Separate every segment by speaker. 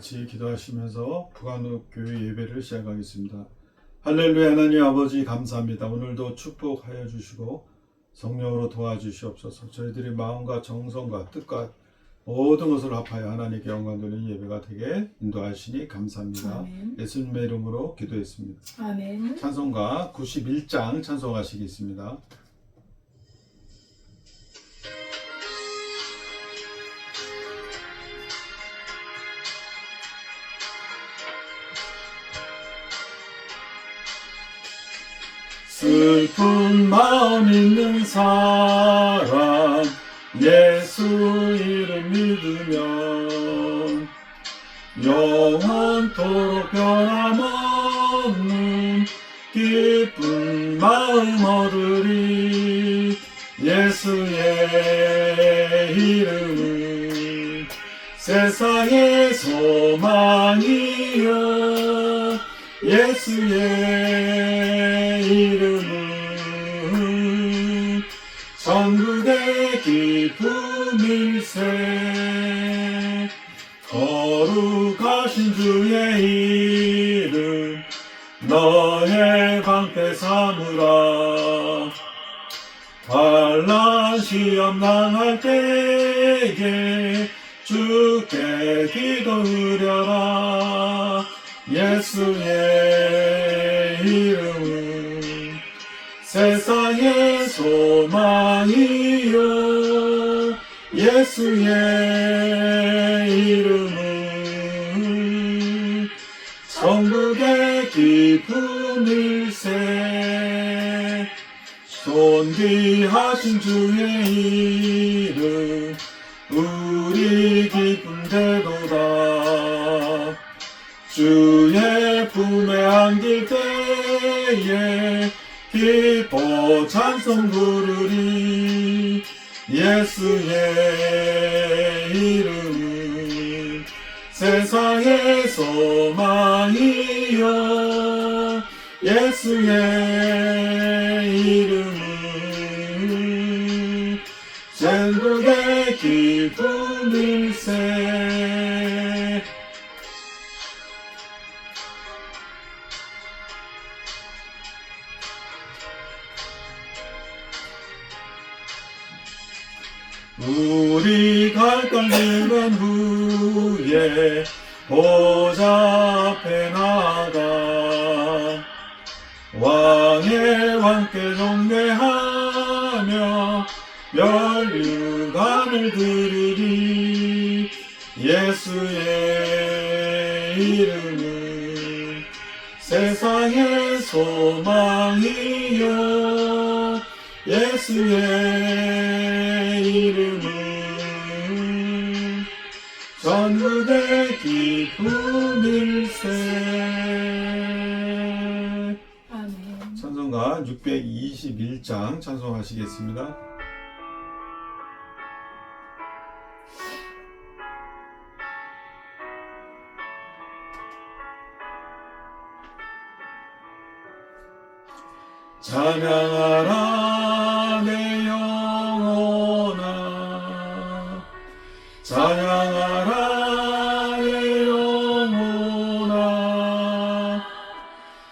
Speaker 1: 같이 기도하시면서 부간옥교회 예배를 시작하겠습니다. 할렐루야. 하나님 아버지 감사합니다. 오늘도 축복하여 주시고 성령으로 도와주시옵소서. 저희들이 마음과 정성과 뜻과 모든 것을 합하여 하나님께 영광 돌리는 예배가 되게 인도하시니 감사합니다.
Speaker 2: 아멘.
Speaker 1: 예수님의 이름으로 기도했습니다.
Speaker 2: 아멘.
Speaker 1: 찬송가 91장 찬송하시겠습니다. 슬픈 마음 있는 사람 예수 이름 믿으면 영원토록 변함없는 기쁜 마음 얻으리. 예수의 이름은 세상의 소망이요 예수의 이름은 천국의 기쁨일세. 거룩하신 주의 이름 너의 방패 삼으라. 환난 시험 당할 때에 주께 기도 드려라. 예수의 이름은 세상의 소망이요 예수의 이름은 천국의 기쁨일세. 존귀하신 주의 이름 우리 기쁨되도다. 주의 품에 안길 때에 기뻐 찬송 부르리. 예수의 이름은 세상의 소망이요 예수의 이름은 천국의 기쁨일세. 우리 갈강들은 후에 보좌 앞에 나가 왕의 왕께 경배하며 멸류관을 드리리. 예수의 이름은 세상의 소망이요 예수의 이름은 천국의 기쁨일세.
Speaker 2: 아멘.
Speaker 1: 찬송가 621장 찬송하시겠습니다. 찬양하라 내 영혼아 찬양하라 내 영혼아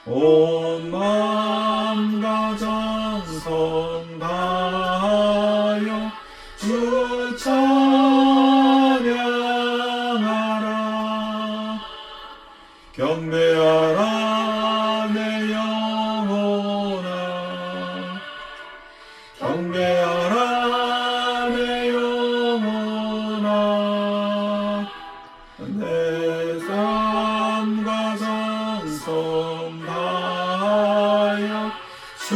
Speaker 1: 온 마음과 정성 다하여 주 찬양하라. 경배하라 내 영혼아 경배하라 내 영혼아 내 삶과 정성 다하여 주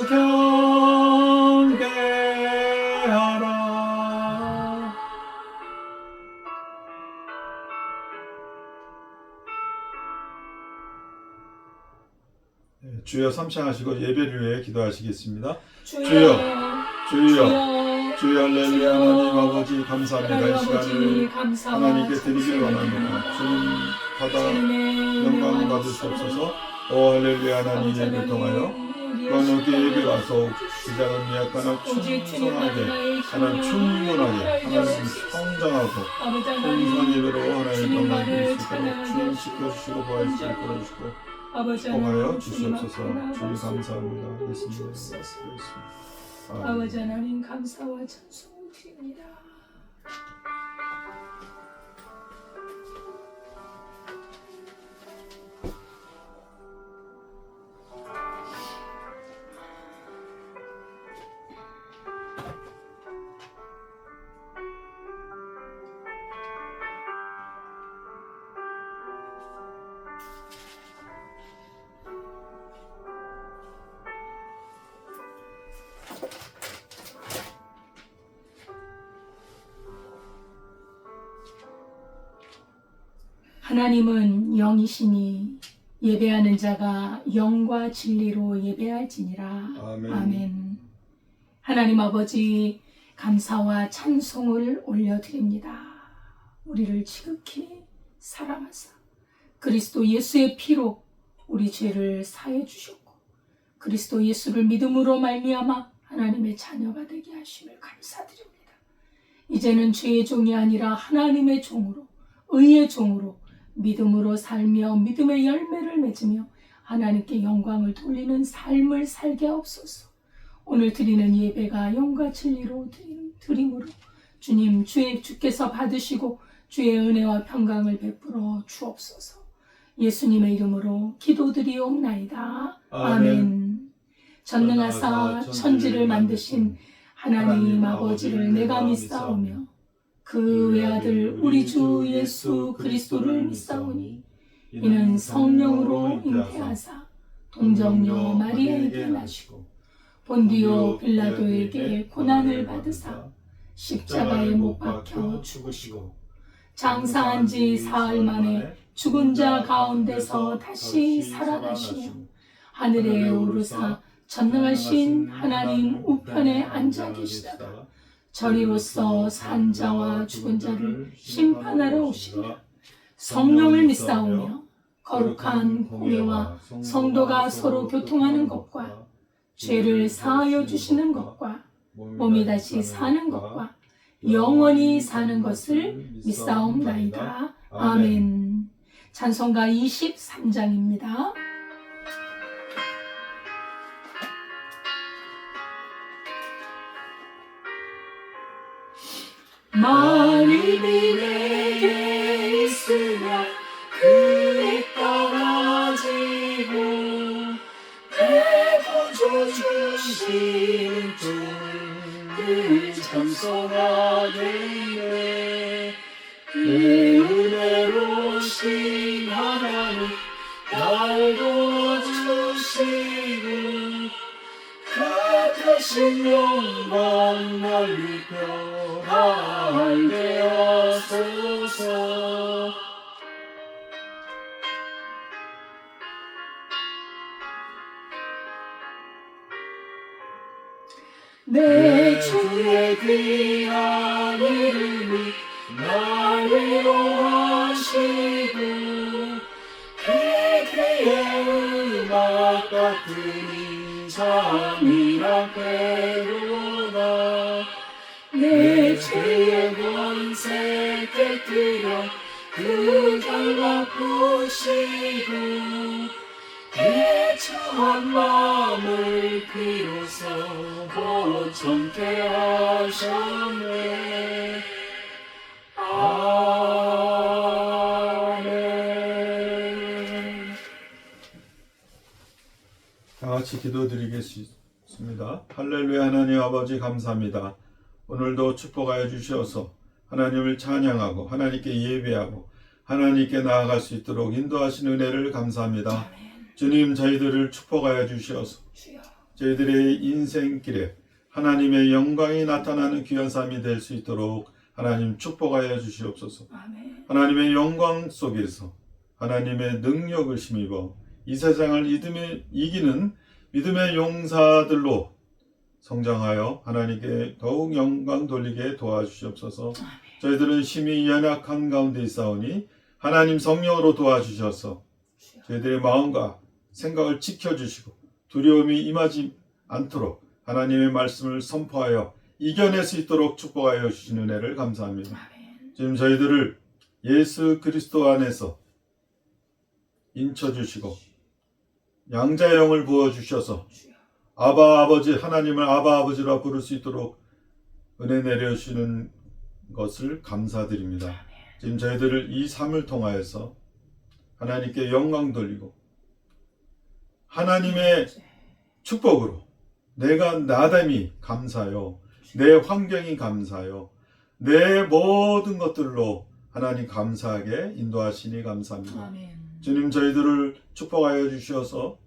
Speaker 1: 경배하라. 주여 삼창하시고 예배를 위해 기도하시겠습니다. 주여 주여 할렐루야. 하나님 아버지 감사합니다. 이 시간을 하나님께 드리길 원합니다. 주님 받아 영광 받으시옵소서. 오 할렐루야. 하나님 예배를 통하여 북한의 예배 와서 시작은 미약하나 충성하게 하나님 충분하게 하나님 성장하고 풍성한 예배로 하나님 만들 수 있도록 주님 지켜주시고 보호해주시고 이끌어주시고 복하여 주시옵소서. 주님 감사합니다. 예수님 기도했습니다.
Speaker 2: 아버지 하나님 감사와 찬송을 드립니다. 하나님은 영이시니 예배하는 자가 영과 진리로 예배할지니라.
Speaker 1: 아멘.
Speaker 2: 아멘. 하나님 아버지 감사와 찬송을 올려드립니다. 우리를 지극히 사랑하사 그리스도 예수의 피로 우리 죄를 사해 주셨고 그리스도 예수를 믿음으로 말미암아 하나님의 자녀가 되게 하심을 감사드립니다. 이제는 죄의 종이 아니라 하나님의 종으로 의의 종으로 믿음으로 살며 믿음의 열매를 맺으며 하나님께 영광을 돌리는 삶을 살게 하옵소서. 오늘 드리는 예배가 영과 진리로 드림으로 주님 주께서 받으시고 주의 은혜와 평강을 베풀어 주옵소서. 예수님의 이름으로 기도드리옵나이다. 아멘. 전능하사 천지를 만드신 하나님 아버지를 내가 믿사오며 그 외아들 우리 주 예수 그리스도를 믿사오니 이는 성령으로 잉태하사 동정녀 마리아에게 나시고 본디오 빌라도에게 고난을 받으사 십자가에 못 박혀 죽으시고 장사한 지 사흘 만에 죽은 자 가운데서 다시 살아나시며 하늘에 오르사 전능하신 하나님 우편에 앉아 계시다가 저리로서 산 자와 죽은 자를 심판하러 오시리라. 성령을 믿사오며 거룩한 공예와 성도가 서로 교통하는 것과 죄를 사하여 주시는 것과 몸이 다시 사는 것과 영원히 사는 것을 믿사옵나이다. 아멘. 찬송가 23장입니다. 만일이 내게 있으면 그리 떨어지고 내 구주 주시는 늘 찬송하겠네. 내 은혜로신 하나님 날 도와주시고 그 크신 영광 널리 알게 하소서. 내 주의 귀한 이름이 날 위로하시고 그의 음악 같은 인자미라 배우나 내 죄의 권세 깨뜨려 그 결과 부시고 내 처한 마음을 비로소 보존케 하셨네. 아멘.
Speaker 1: 다 같이 기도드리겠습니다. 할렐루야. 하나님 아버지 감사합니다. 오늘도 축복하여 주시어서 하나님을 찬양하고 하나님께 예배하고 하나님께 나아갈 수 있도록 인도하신 은혜를 감사합니다. 주님, 저희들을 축복하여 주시어서 저희들의 인생길에 하나님의 영광이 나타나는 귀한 삶이 될 수 있도록 하나님 축복하여 주시옵소서. 하나님의 영광 속에서 하나님의 능력을 힘입어 이 세상을 이기는 믿음의 용사들로 성장하여 하나님께 더욱 영광 돌리게 도와주시옵소서. 저희들은 심히 연약한 가운데 있사오니 하나님 성령으로 도와주셔서 저희들의 마음과 생각을 지켜주시고 두려움이 임하지 않도록 하나님의 말씀을 선포하여 이겨낼 수 있도록 축복하여 주신 은혜를 감사합니다.
Speaker 2: 아멘.
Speaker 1: 지금 저희들을 예수 그리스도 안에서 인쳐주시고 양자의 영을 부어주셔서
Speaker 2: 주여.
Speaker 1: 아바 아버지, 하나님을 아바 아버지라 부를 수 있도록 은혜 내려주시는 것을 감사드립니다. 지금 저희들을 이 삶을 통하여서 하나님께 영광 돌리고 하나님의 축복으로 내가 나됨이 감사요, 내 환경이 감사요, 내 모든 것들로 하나님 감사하게 인도하시니 감사합니다.
Speaker 2: 아멘.
Speaker 1: 주님, 저희들을 축복하여 주셔서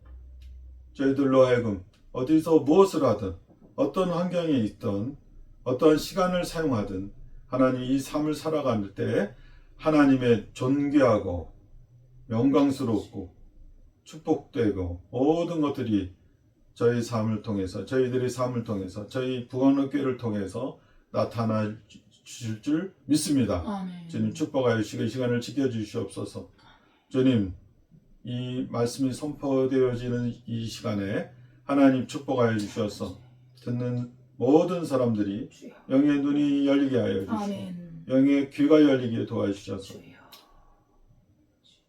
Speaker 1: 저희들로 하여금 어디서 무엇을 하든 어떤 환경에 있든 어떠한 시간을 사용하든 하나님 이 삶을 살아갈 때 하나님의 존귀하고 영광스럽고 축복되고 모든 것들이 저희 삶을 통해서, 저희들의 삶을 통해서, 저희 부안의교회를 통해서 나타나 주실 줄 믿습니다.
Speaker 2: 아멘.
Speaker 1: 주님, 축복하여 주시고 이 시간을 지켜주시옵소서. 주님, 이 말씀이 선포되어지는 이 시간에 하나님 축복하여 주셔서 듣는 모든 사람들이
Speaker 2: 주여.
Speaker 1: 영의 눈이 열리게 하여 주시고
Speaker 2: 아멘.
Speaker 1: 영의 귀가 열리게 도와주셔서
Speaker 2: 주여.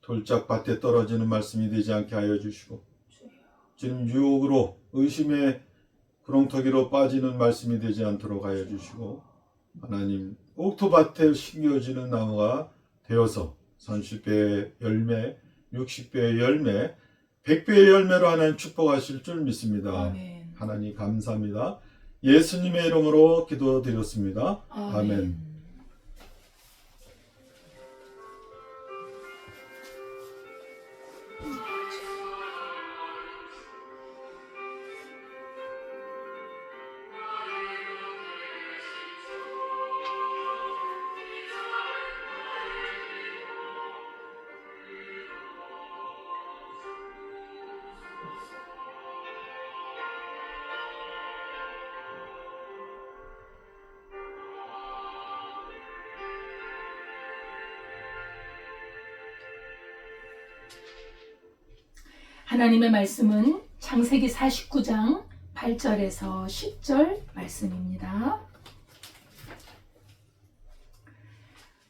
Speaker 1: 돌짝밭에 떨어지는 말씀이 되지 않게 하여 주시고
Speaker 2: 주여.
Speaker 1: 지금 유혹으로 의심의 구렁텅이로 빠지는 말씀이 되지 않도록 하여 주시고 하나님 옥토밭에 심겨지는 나무가 되어서 30배의 열매, 60배의 열매, 100배의 열매로 하나님 축복하실 줄 믿습니다.
Speaker 2: 아멘.
Speaker 1: 하나님 감사합니다. 예수님의 이름으로 기도드렸습니다.
Speaker 2: 아멘.
Speaker 1: 아멘.
Speaker 2: 하나님의 말씀은 창세기 49장 8절에서 10절 말씀입니다.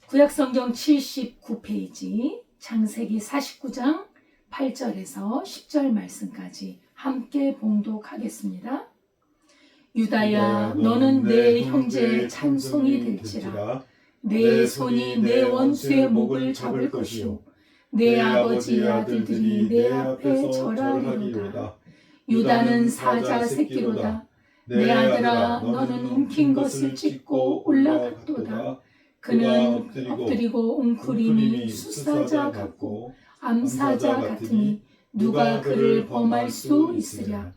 Speaker 2: 구약성경 79페이지 창세기 49장 8절에서 10절 말씀까지 함께 봉독하겠습니다. 유다야, 너는 내 형제의 찬송이 될지라. 내 손이 내 원수의 목을 잡을 것이요 내 아버지의 아들들이 내 앞에 절하리로다. 유다는 사자 새끼로다. 내 아들아, 너는 움킨 것을 찢고 올라갔도다. 그는 엎드리고 웅크림이 수사자 같고 암사자 같으니 누가 그를 범할 수 있으랴.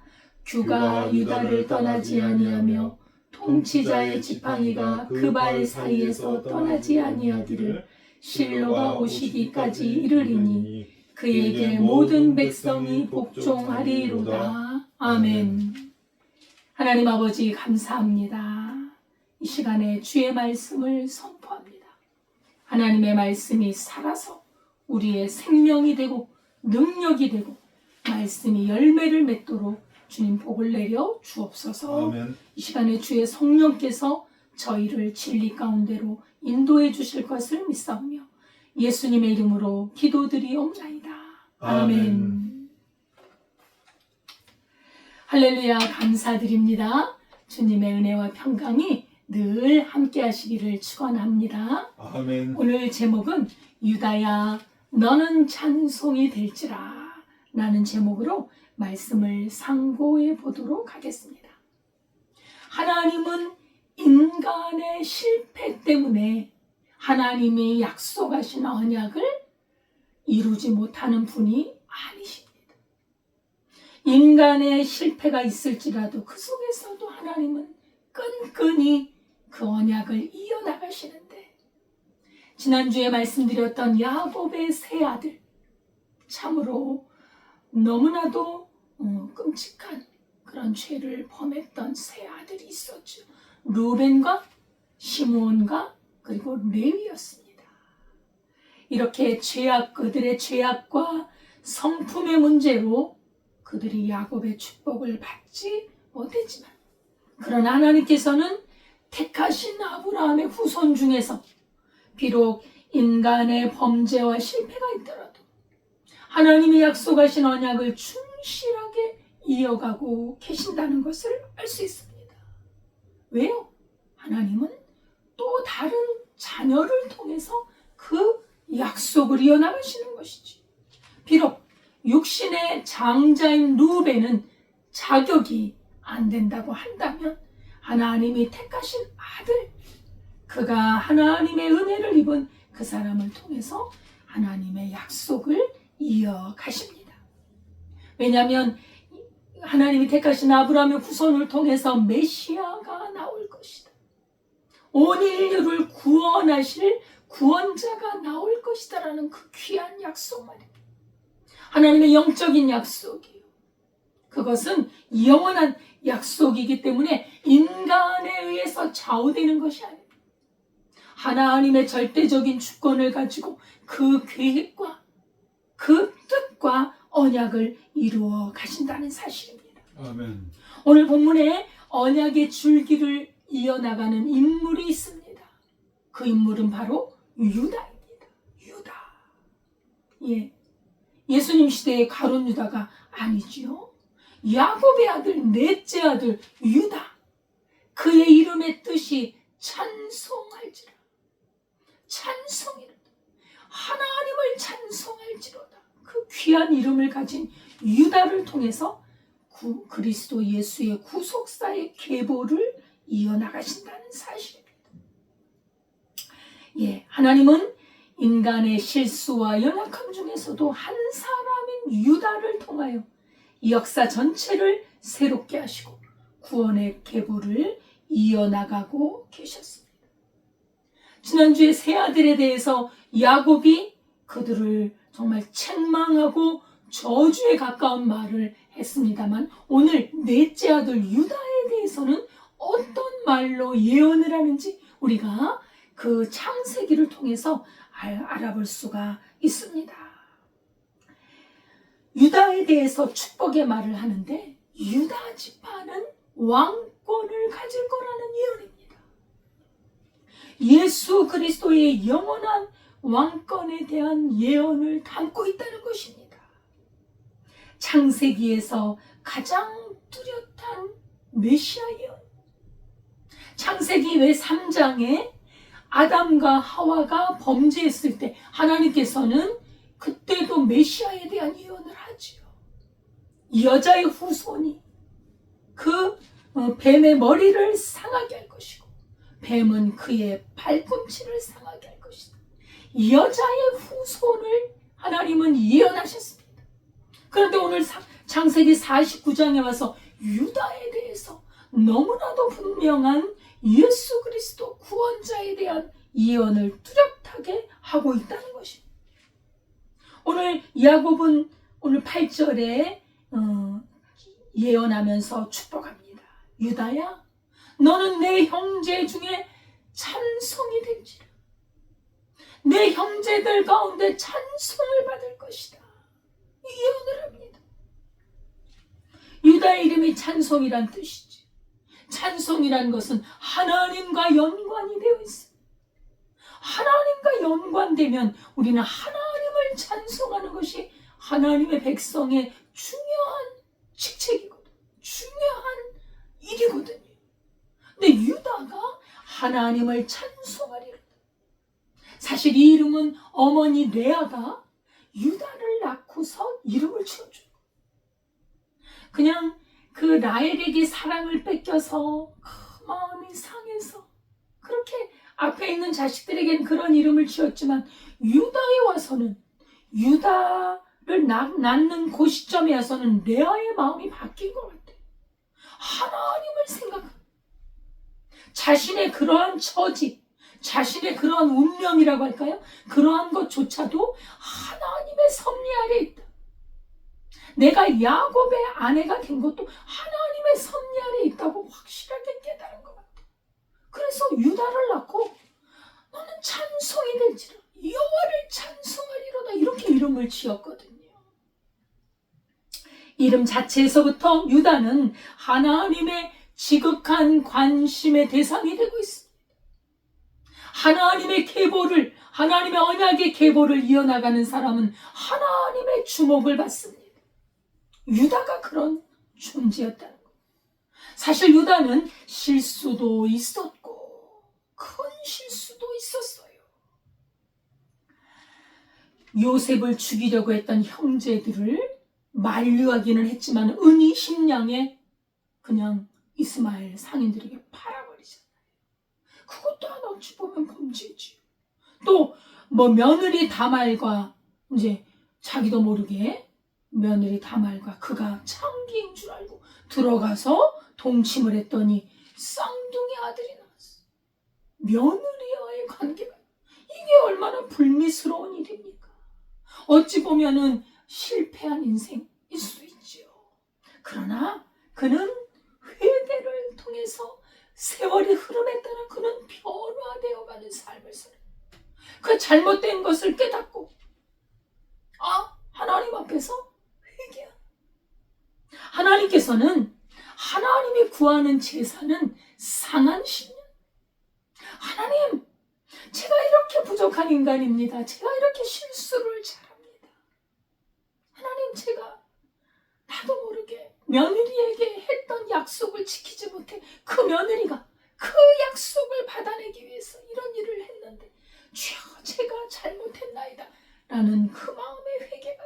Speaker 2: 규가 유다를 떠나지 아니하며 통치자의 지팡이가 그 발 사이에서 떠나지 아니하기를 실로가 오시기까지 이르리니 그에게 모든 백성이 복종하리로다. 아멘. 하나님 아버지 감사합니다. 이 시간에 주의 말씀을 선포합니다. 하나님의 말씀이 살아서 우리의 생명이 되고 능력이 되고 말씀이 열매를 맺도록 주님 복을 내려 주옵소서.
Speaker 1: 아멘.
Speaker 2: 이 시간에 주의 성령께서 저희를 진리 가운데로 인도해 주실 것을 믿사오며 예수님의 이름으로 기도드리옵나이다. 아멘.
Speaker 1: 아멘.
Speaker 2: 할렐루야, 감사드립니다. 주님의 은혜와 평강이 늘 함께 하시기를 축원합니다.
Speaker 1: 아멘.
Speaker 2: 오늘 제목은 유다야, 너는 찬송이 될지라 라는 제목으로 말씀을 상고해 보도록 하겠습니다. 하나님은 인간의 실패 때문에 하나님이 약속하신 언약을 이루지 못하는 분이 아니십니다. 인간의 실패가 있을지라도 그 속에서도 하나님은 끈끈이 그 언약을 이어나가시는데, 지난주에 말씀드렸던 야곱의 세 아들, 참으로 너무나도 끔찍한 그런 죄를 범했던 세 아들이 있었죠. 루벤과 시므온과 그리고 레위였습니다. 이렇게 그들의 죄악과 성품의 문제로 그 그들이 야곱의 축복을 받지 못했지만, 그러나 하나님께서는 택하신 아브라함의 후손 중에서 비록 인간의 범죄와 실패가 있더라도 하나님이 약속하신 언약을 충실하게 이어가고 계신다는 것을 알 수 있습니다. 왜요? 하나님은 또 다른 자녀를 통해서 그 약속을 이어나가시는 것이지. 비록 육신의 장자인 루벤은 자격이 안 된다고 한다면 하나님이 택하신 아들, 그가 하나님의 은혜를 입은 그 사람을 통해서 하나님의 약속을 이어가십니다. 왜냐하면 하나님이 택하신 아브라함의 후손을 통해서 메시아가 나올 것이다. 온 인류를 구원하실 구원자가 나올 것이다 라는 그 귀한 약속 말입니다. 하나님의 영적인 약속이에요. 그것은 영원한 약속이기 때문에 인간에 의해서 좌우되는 것이 아닙니다. 하나님의 절대적인 주권을 가지고 그 계획과 그 뜻과 언약을 이루어 가신다는 사실입니다.
Speaker 1: 아멘.
Speaker 2: 오늘 본문에 언약의 줄기를 이어나가는 인물이 있습니다. 그 인물은 바로 유다입니다. 유다. 예. 예수님 시대의 가룟 유다가 아니지요. 야곱의 아들, 넷째 아들 유다. 그의 이름의 뜻이 찬송할지라. 찬송이로다. 하나님을 찬송할지로다. 그 귀한 이름을 가진 유다를 통해서 그리스도 예수의 구속사의 계보를 이어나가신다는 사실입니다. 예, 하나님은 인간의 실수와 연약함 중에서도 한 사람인 유다를 통하여 이 역사 전체를 새롭게 하시고 구원의 계보를 이어나가고 계셨습니다. 지난주에 세 아들에 대해서 야곱이 그들을 정말 책망하고 저주에 가까운 말을 했습니다만, 오늘 넷째 아들 유다에 대해서는 어떤 말로 예언을 하는지 우리가 그 창세기를 통해서 알아볼 수가 있습니다. 유다에 대해서 축복의 말을 하는데, 유다 지파는 왕권을 가질 거라는 예언입니다. 예수 그리스도의 영원한 왕권에 대한 예언을 담고 있다는 것입니다. 창세기에서 가장 뚜렷한 메시아 예언. 창세기 외 3장에 아담과 하와가 범죄했을 때 하나님께서는 그때도 메시아에 대한 예언을 하지요. 여자의 후손이 그 뱀의 머리를 상하게 할 것이고 뱀은 그의 발꿈치를 상하게 할 것이다. 여자의 후손을 하나님은 예언하셨습니다. 그런데 오늘 창세기 49장에 와서 유다에 대해서 너무나도 분명한 예수 그리스도 구원자에 대한 예언을 뚜렷하게 하고 있다는 것입니다. 오늘 야곱은 오늘 8절에 예언하면서 축복합니다. 유다야, 너는 내 형제 중에 찬송이 될지라. 내 형제들 가운데 찬송을 받을 것이다. 예언을 합니다. 유다의 이름이 찬송이란 뜻이지. 찬송이란 것은 하나님과 연관이 되어 있습니다. 하나님과 연관되면 우리는 하나님을 찬송하는 것이 하나님의 백성의 중요한 직책이거든. 중요한 일이거든요. 근데 유다가 하나님을 찬송하리라. 사실 이 이름은 어머니 레아가 유다를 낳고서 이름을 지어줘요. 그냥 그 라헬에게 사랑을 뺏겨서 마음이 상해서 그렇게 앞에 있는 자식들에겐 그런 이름을 지었지만, 유다에 와서는, 유다를 낳는 그 시점에 와서는 레아의 마음이 바뀐 것 같아요. 하나님을 생각합니다. 자신의 그러한 처지, 자신의 그러한 운명이라고 할까요? 그러한 것조차도 하나님의 섭리 아래 있다. 내가 야곱의 아내가 된 것도 하나님의 섭리 아래 있다고 확실하게 깨달은 것 같아요. 그래서 유다를 낳고 너는 찬송이 될지라, 여호와를 찬송하리로다, 이렇게 이름을 지었거든요. 이름 자체에서부터 유다는 하나님의 지극한 관심의 대상이 되고 있습니다. 하나님의 계보를, 하나님의 언약의 계보를 이어나가는 사람은 하나님의 주목을 받습니다. 유다가 그런 존재였다는 거예요. 사실 유다는 실수도 있었고 큰 실수도 있었어요. 요셉을 죽이려고 했던 형제들을 만류하기는 했지만 은이 10냥에 그냥 이스마엘 상인들에게 팔아버리잖아요. 그것도 하나 어찌 보면 범죄지. 또 뭐 며느리 다말과 이제 자기도 모르게 며느리 다말과 그가 창기인 줄 알고 들어가서 동침을 했더니 쌍둥이 아들이 나왔어. 며느리와의 관계가 이게 얼마나 불미스러운 일입니까? 어찌 보면은 실패한 인생일 수도 있지요. 그러나 그는 회개를 통해서 세월의 흐름에 따라 그는 변화되어가는 삶을 살아요. 그 잘못된 것을 깨닫고 하나님 앞에서 회개한. 하나님께서는 하나님이 구하는 제사는 상한 신년. 하나님, 제가 이렇게 부족한 인간입니다. 제가 이렇게 실수를 잘합니다. 하나님, 제가 나도 모르게 며느리에게 했던 약속을 지키지 못해 그 며느리가 그 약속을 받아내기 위해서 이런 일을 했는데 주여, 제가 잘못했나이다 라는 그 마음의 회개가.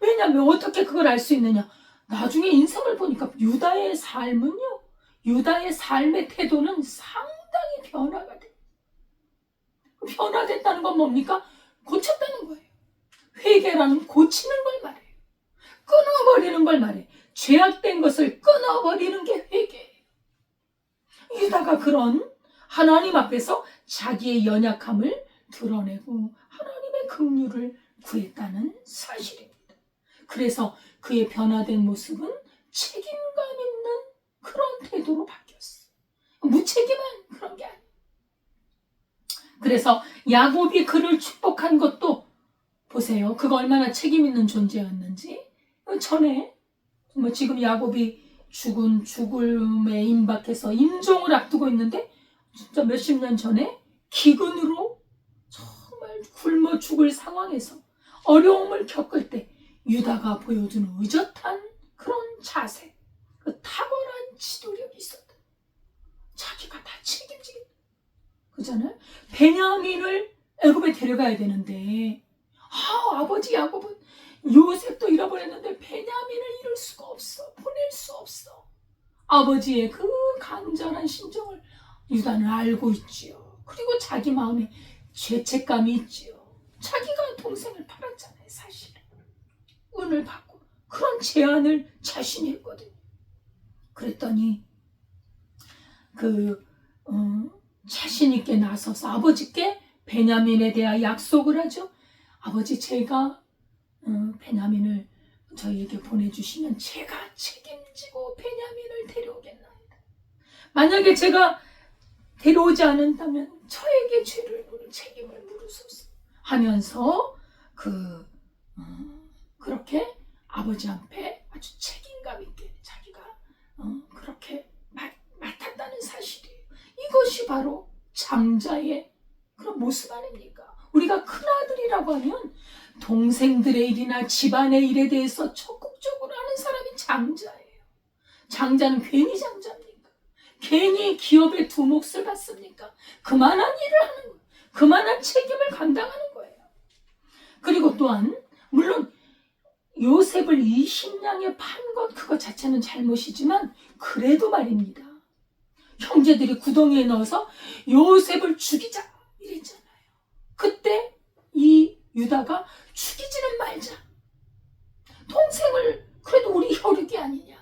Speaker 2: 왜냐하면 어떻게 그걸 알 수 있느냐? 나중에 인생을 보니까 유다의 삶은요, 유다의 삶의 태도는 상당히 변화가 돼요. 변화됐다는 건 뭡니까? 고쳤다는 거예요. 회개라는 고치는 걸 말해요. 끊어버리는 걸 말해요. 죄악된 것을 끊어버리는 게 회개예요. 유다가 그런 하나님 앞에서 자기의 연약함을 드러내고 하나님의 긍휼을 구했다는 사실입니다. 그래서 그의 변화된 모습은 책임감 있는 그런 태도로 바뀌었어요. 무책임한 그런 게 아니에요. 그래서 야곱이 그를 축복한 것도 보세요. 그가 얼마나 책임 있는 존재였는지. 전에 지금 야곱이 죽음에 임박해서 임종을 앞두고 있는데 진짜 몇십 년 전에 기근으로 정말 굶어 죽을 상황에서 어려움을 겪을 때 유다가 보여주는 의젓한 그런 자세, 그 탁월한 지도력이 있었다. 자기가 다 책임지겠다. 그잖아요. 베냐민을 애굽에 데려가야 되는데 아버지 야곱은 요셉도 잃어버렸는데 베냐민을 잃을 수가 없어. 보낼 수 없어. 아버지의 그 간절한 심정을 유다는 알고 있지요. 그리고 자기 마음에 죄책감이 있지요. 자기가 동생을 팔았잖아요. 사실은. 은을 받고 그런 제안을 자신이 했거든요. 그랬더니 자신 있게 나서서 아버지께 베냐민에 대한 약속을 하죠. 아버지, 제가 베냐민을 저희에게 보내주시면 제가 책임지고 베냐민을 데려오겠나이다. 만약에 제가 데려오지 않는다면 저에게 책임을 물으소서 하면서 그렇게 아버지 앞에 아주 책임감 있게 자기가 그렇게 맡았다는 사실이에요. 이것이 바로 장자의 그런 모습 아닙니까? 우리가 큰아들이라고 하면 동생들의 일이나 집안의 일에 대해서 적극적으로 하는 사람이 장자예요. 장자는 괜히 장자입니까? 괜히 기업의 두 몫을 받습니까? 그만한 일을 하는 거예요. 그만한 책임을 감당하는 거예요. 그리고 또한 물론 요셉을 20냥에 판 것 그것 자체는 잘못이지만 그래도 말입니다. 형제들이 구덩이에 넣어서 요셉을 죽이자 이랬잖아요. 그때 이 유다가 죽이지는 말자. 동생을 그래도 우리 혈육이 아니냐.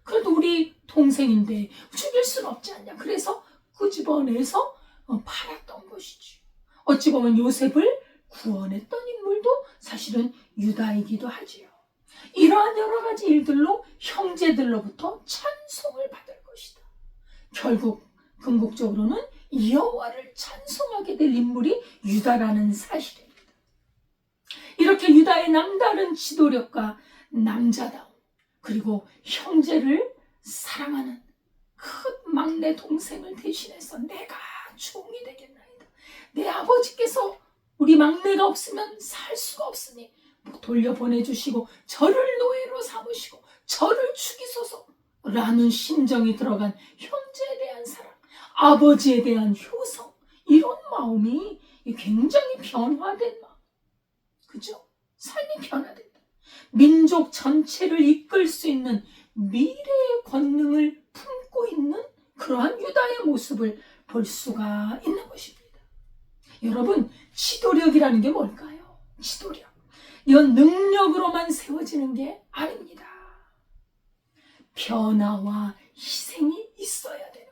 Speaker 2: 그래도 우리 동생인데 죽일 수는 없지 않냐. 그래서 끄집어내서 팔았던 것이죠. 어찌 보면 요셉을 구원했던 인물도 사실은 유다이기도 하지요. 이러한 여러 가지 일들로 형제들로부터 찬송을 받을 것이다. 결국 궁극적으로는 여호와를 찬송하게 될 인물이 유다라는 사실입니다. 이렇게 유다의 남다른 지도력과 남자다움, 그리고 형제를 사랑하는 큰 막내 동생을 대신해서 내가 종이 되겠나이다. 내 아버지께서 우리 막내가 없으면 살 수가 없으니 돌려보내주시고 저를 노예로 삼으시고 저를 죽이소서 라는 심정이 들어간 형제에 대한 사랑, 아버지에 대한 효성, 이런 마음이 굉장히 변화된 마음. 그죠? 삶이 변화된다. 민족 전체를 이끌 수 있는 미래의 권능을 품고 있는 그러한 유다의 모습을 볼 수가 있는 것입니다. 여러분, 지도력이라는 게 뭘까요? 지도력. 이건 능력으로만 세워지는 게 아닙니다. 변화와 희생이 있어야 돼요.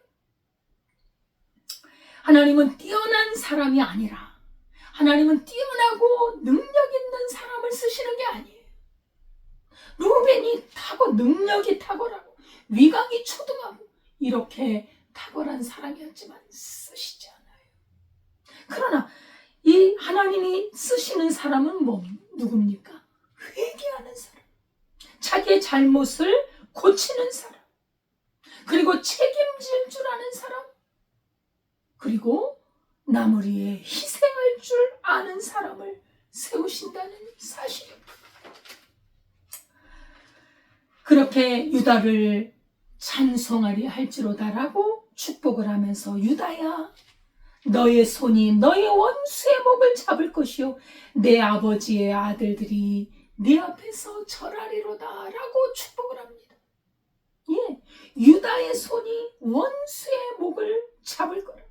Speaker 2: 하나님은 뛰어난 사람이 아니라 하나님은 뛰어나고 능력 있는 사람을 쓰시는 게 아니에요. 루벤이 능력이 탁월하고 위강이 초등하고 이렇게 탁월한 사람이었지만 쓰시지 않아요. 그러나 이 하나님이 쓰시는 사람은 누굽니까? 회개하는 사람, 자기의 잘못을 고치는 사람, 그리고 책임질 줄 아는 사람, 그리고 남을 위해 희생할 줄 아는 사람을 세우신다는 사실입니다. 그렇게 유다를 찬송하리 할지로다라고 축복을 하면서 유다야, 너의 손이 너의 원수의 목을 잡을 것이요 내 아버지의 아들들이 네 앞에서 절하리로다 라고 축복을 합니다. 예, 유다의 손이 원수의 목을 잡을 거라.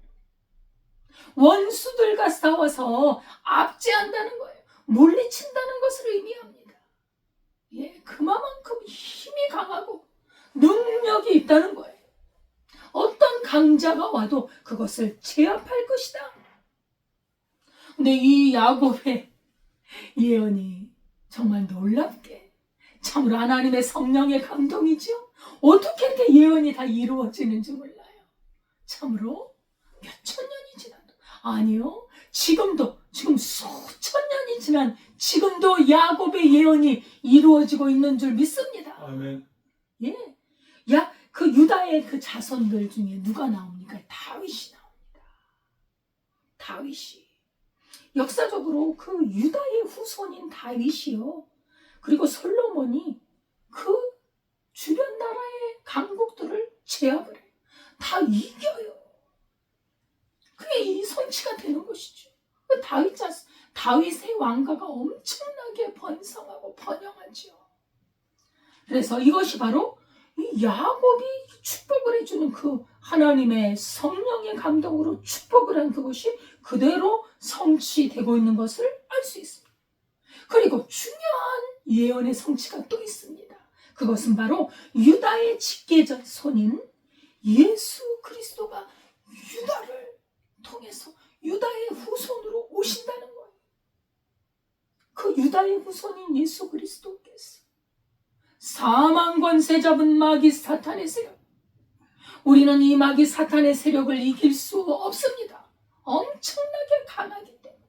Speaker 2: 원수들과 싸워서 압제한다는 거예요. 물리친다는 것을 의미합니다. 예, 그만큼 힘이 강하고 능력이 있다는 거예요. 어떤 강자가 와도 그것을 제압할 것이다. 근데 이 야곱의 예언이 정말 놀랍게 참으로 하나님의 성령의 감동이죠. 어떻게 이렇게 예언이 다 이루어지는지 몰라요. 참으로 몇천 년이 지나도, 아니요, 지금 수천 년이 지난 지금도 야곱의 예언이 이루어지고 있는 줄 믿습니다.
Speaker 1: 아멘.
Speaker 2: 예, 그 유다의 그 자손들 중에 누가 나옵니까? 다윗이 나옵니다. 다윗이 역사적으로 그 유다의 후손인 다윗이요, 그리고 솔로몬이 그 주변 나라의 강국들을 제압을 해요. 다 이겨요. 그게 이 성취가 되는 것이죠. 다윗의 왕가가 엄청나게 번성하고 번영하죠. 그래서 이것이 바로 이 야곱이 축복을 해주는 그 하나님의 성령의 감동으로 축복을 한 그것이 그대로 성취되고 있는 것을 알 수 있습니다. 그리고 중요한 예언의 성취가 또 있습니다. 그것은 바로 유다의 직계손인 예수 그리스도가 유다를 통해서 유다의 후손으로 오신다는 거예요. 그 유다의 후손인 예수 그리스도께서 사망 권세 잡은 마귀 사탄의 세력, 우리는 이 마귀 사탄의 세력을 이길 수 없습니다. 엄청나게 강하기 때문에,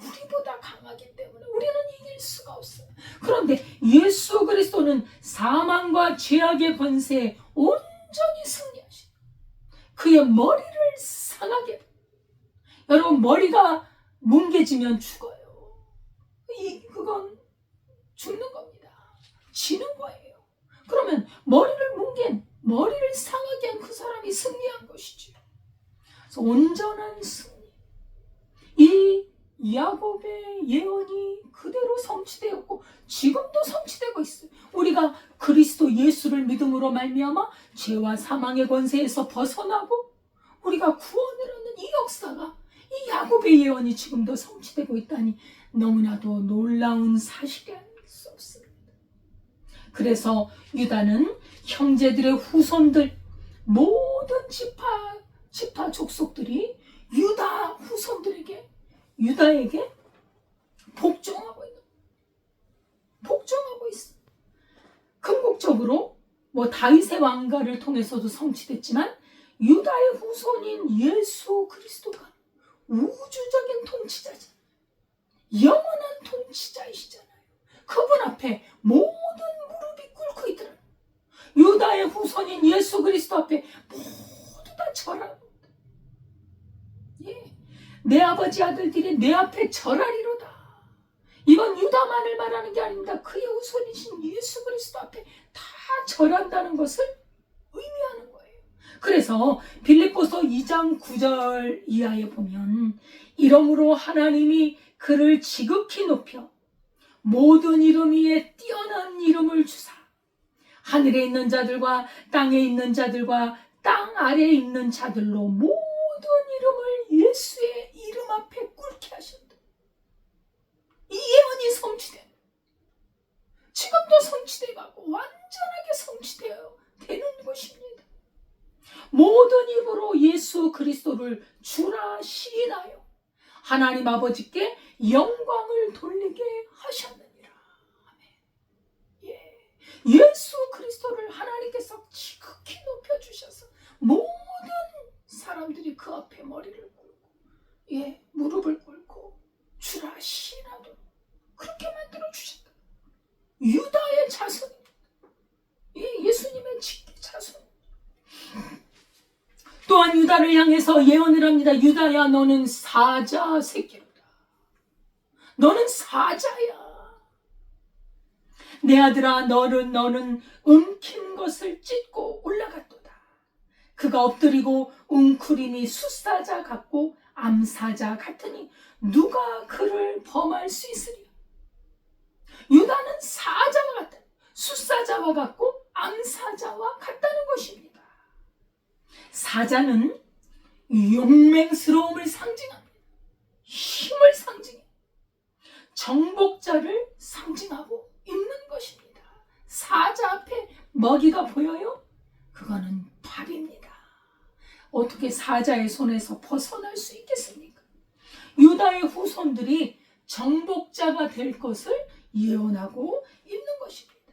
Speaker 2: 우리보다 강하기 때문에 우리는 이길 수가 없어요. 그런데 예수 그리스도는 사망과 죄악의 권세에 온전히 승리하시고 그의 머리를 상하게, 여러분, 머리가 뭉개지면 죽어요. 그건 죽는 겁니다. 지는 거예요. 그러면 머리를 상하게 한 그 사람이 승리한 것이죠. 그래서 온전한 승리. 이 야곱의 예언이 그대로 성취되었고 지금도 성취되고 있어요. 우리가 그리스도 예수를 믿음으로 말미암아 죄와 사망의 권세에서 벗어나고 우리가 구원을 얻는 이 역사가, 이 야곱의 예언이 지금도 성취되고 있다니 너무나도 놀라운 사실이 아닐 수 없습니다. 그래서 유다는 형제들의 후손들, 모든 지파 족속들이 유다에게 복종하고 있어. 궁극적으로 다윗의 왕가를 통해서도 성취됐지만 유다의 후손인 예수 그리스도가 우주적인 통치자잖아요. 영원한 통치자이시잖아요. 그분 앞에 모든 무릎이 꿇고 있더라. 유다의 후손인 예수 그리스도 앞에 모두 다 절하고, 예, 내 아버지 아들들이 내 앞에 절하리로다. 이건 유다만을 말하는 게 아닙니다. 그의 후손이신 예수 그리스도 앞에 다 절한다는 것을 의미하는 거예요. 그래서 빌립보서 2장 9절 이하에 보면, 이러므로 하나님이 그를 지극히 높여 모든 이름 위에 뛰어난 이름을 주사 하늘에 있는 자들과 땅에 있는 자들과 땅 아래에 있는 자들로 모든 이름을 예수의 이름 앞에 꿇게 하셨다. 이 예언이 성취된, 지금도 성취돼가고 완전하게 성취되어 되는 것입니다. 모든 입으로 예수 그리스도를 주라 시인하여 하나님 아버지께 영광을 돌리게 하셨느니라. 아멘. 예. 예수 그리스도를 하나님께서 지극히 높여주셔서 모든 사람들이 그 앞에 머리를 꿇고, 예, 무릎을 꿇고 주라 시인하도록 그렇게 만들어 주셨다. 유다의 자손입니다. 예, 예수님의 직계 자손. 또한 유다를 향해서 예언을 합니다. 유다야, 너는 사자 새끼로다. 너는 사자야. 내 아들아, 너는 움킨 것을 찢고 올라갔도다. 그가 엎드리고 웅크림이 숫사자 같고 암사자 같으니 누가 그를 범할 수 있으리요. 유다는 사자와 같다. 숫사자와 같고 암사자와 같다는 것입니다. 사자는 용맹스러움을 상징합니다. 힘을 상징해 정복자를 상징하고 있는 것입니다. 사자 앞에 먹이가 보여요? 그거는 밥입니다. 어떻게 사자의 손에서 벗어날 수 있겠습니까? 유다의 후손들이 정복자가 될 것을 예언하고 있는 것입니다.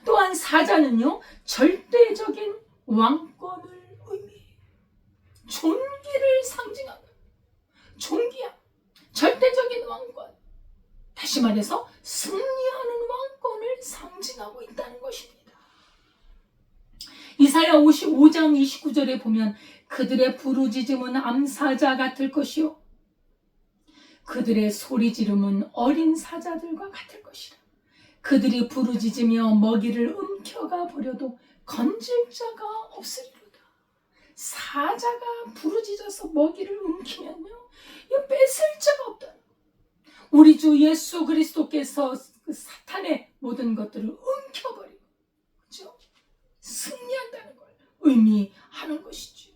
Speaker 2: 또한 사자는요, 절대적인 왕권을 의미해요. 존귀를 상징하고, 존귀함, 절대적인 왕권, 다시 말해서 승리하는 왕권을 상징하고 있다는 것입니다. 이사야 55장 29절에 보면 그들의 부르짖음은 암사자 같을 것이요 그들의 소리지름은 어린 사자들과 같을 것이라. 그들이 부르짖으며 먹이를 움켜가 버려도 건질 자가 없으리로다. 사자가 부르짖어서 먹이를 움키면요, 이거 뺏을 자가 없다. 우리 주 예수 그리스도께서 그 사탄의 모든 것들을 움켜버리고, 그렇죠? 승리한다는 걸 의미하는 것이죠.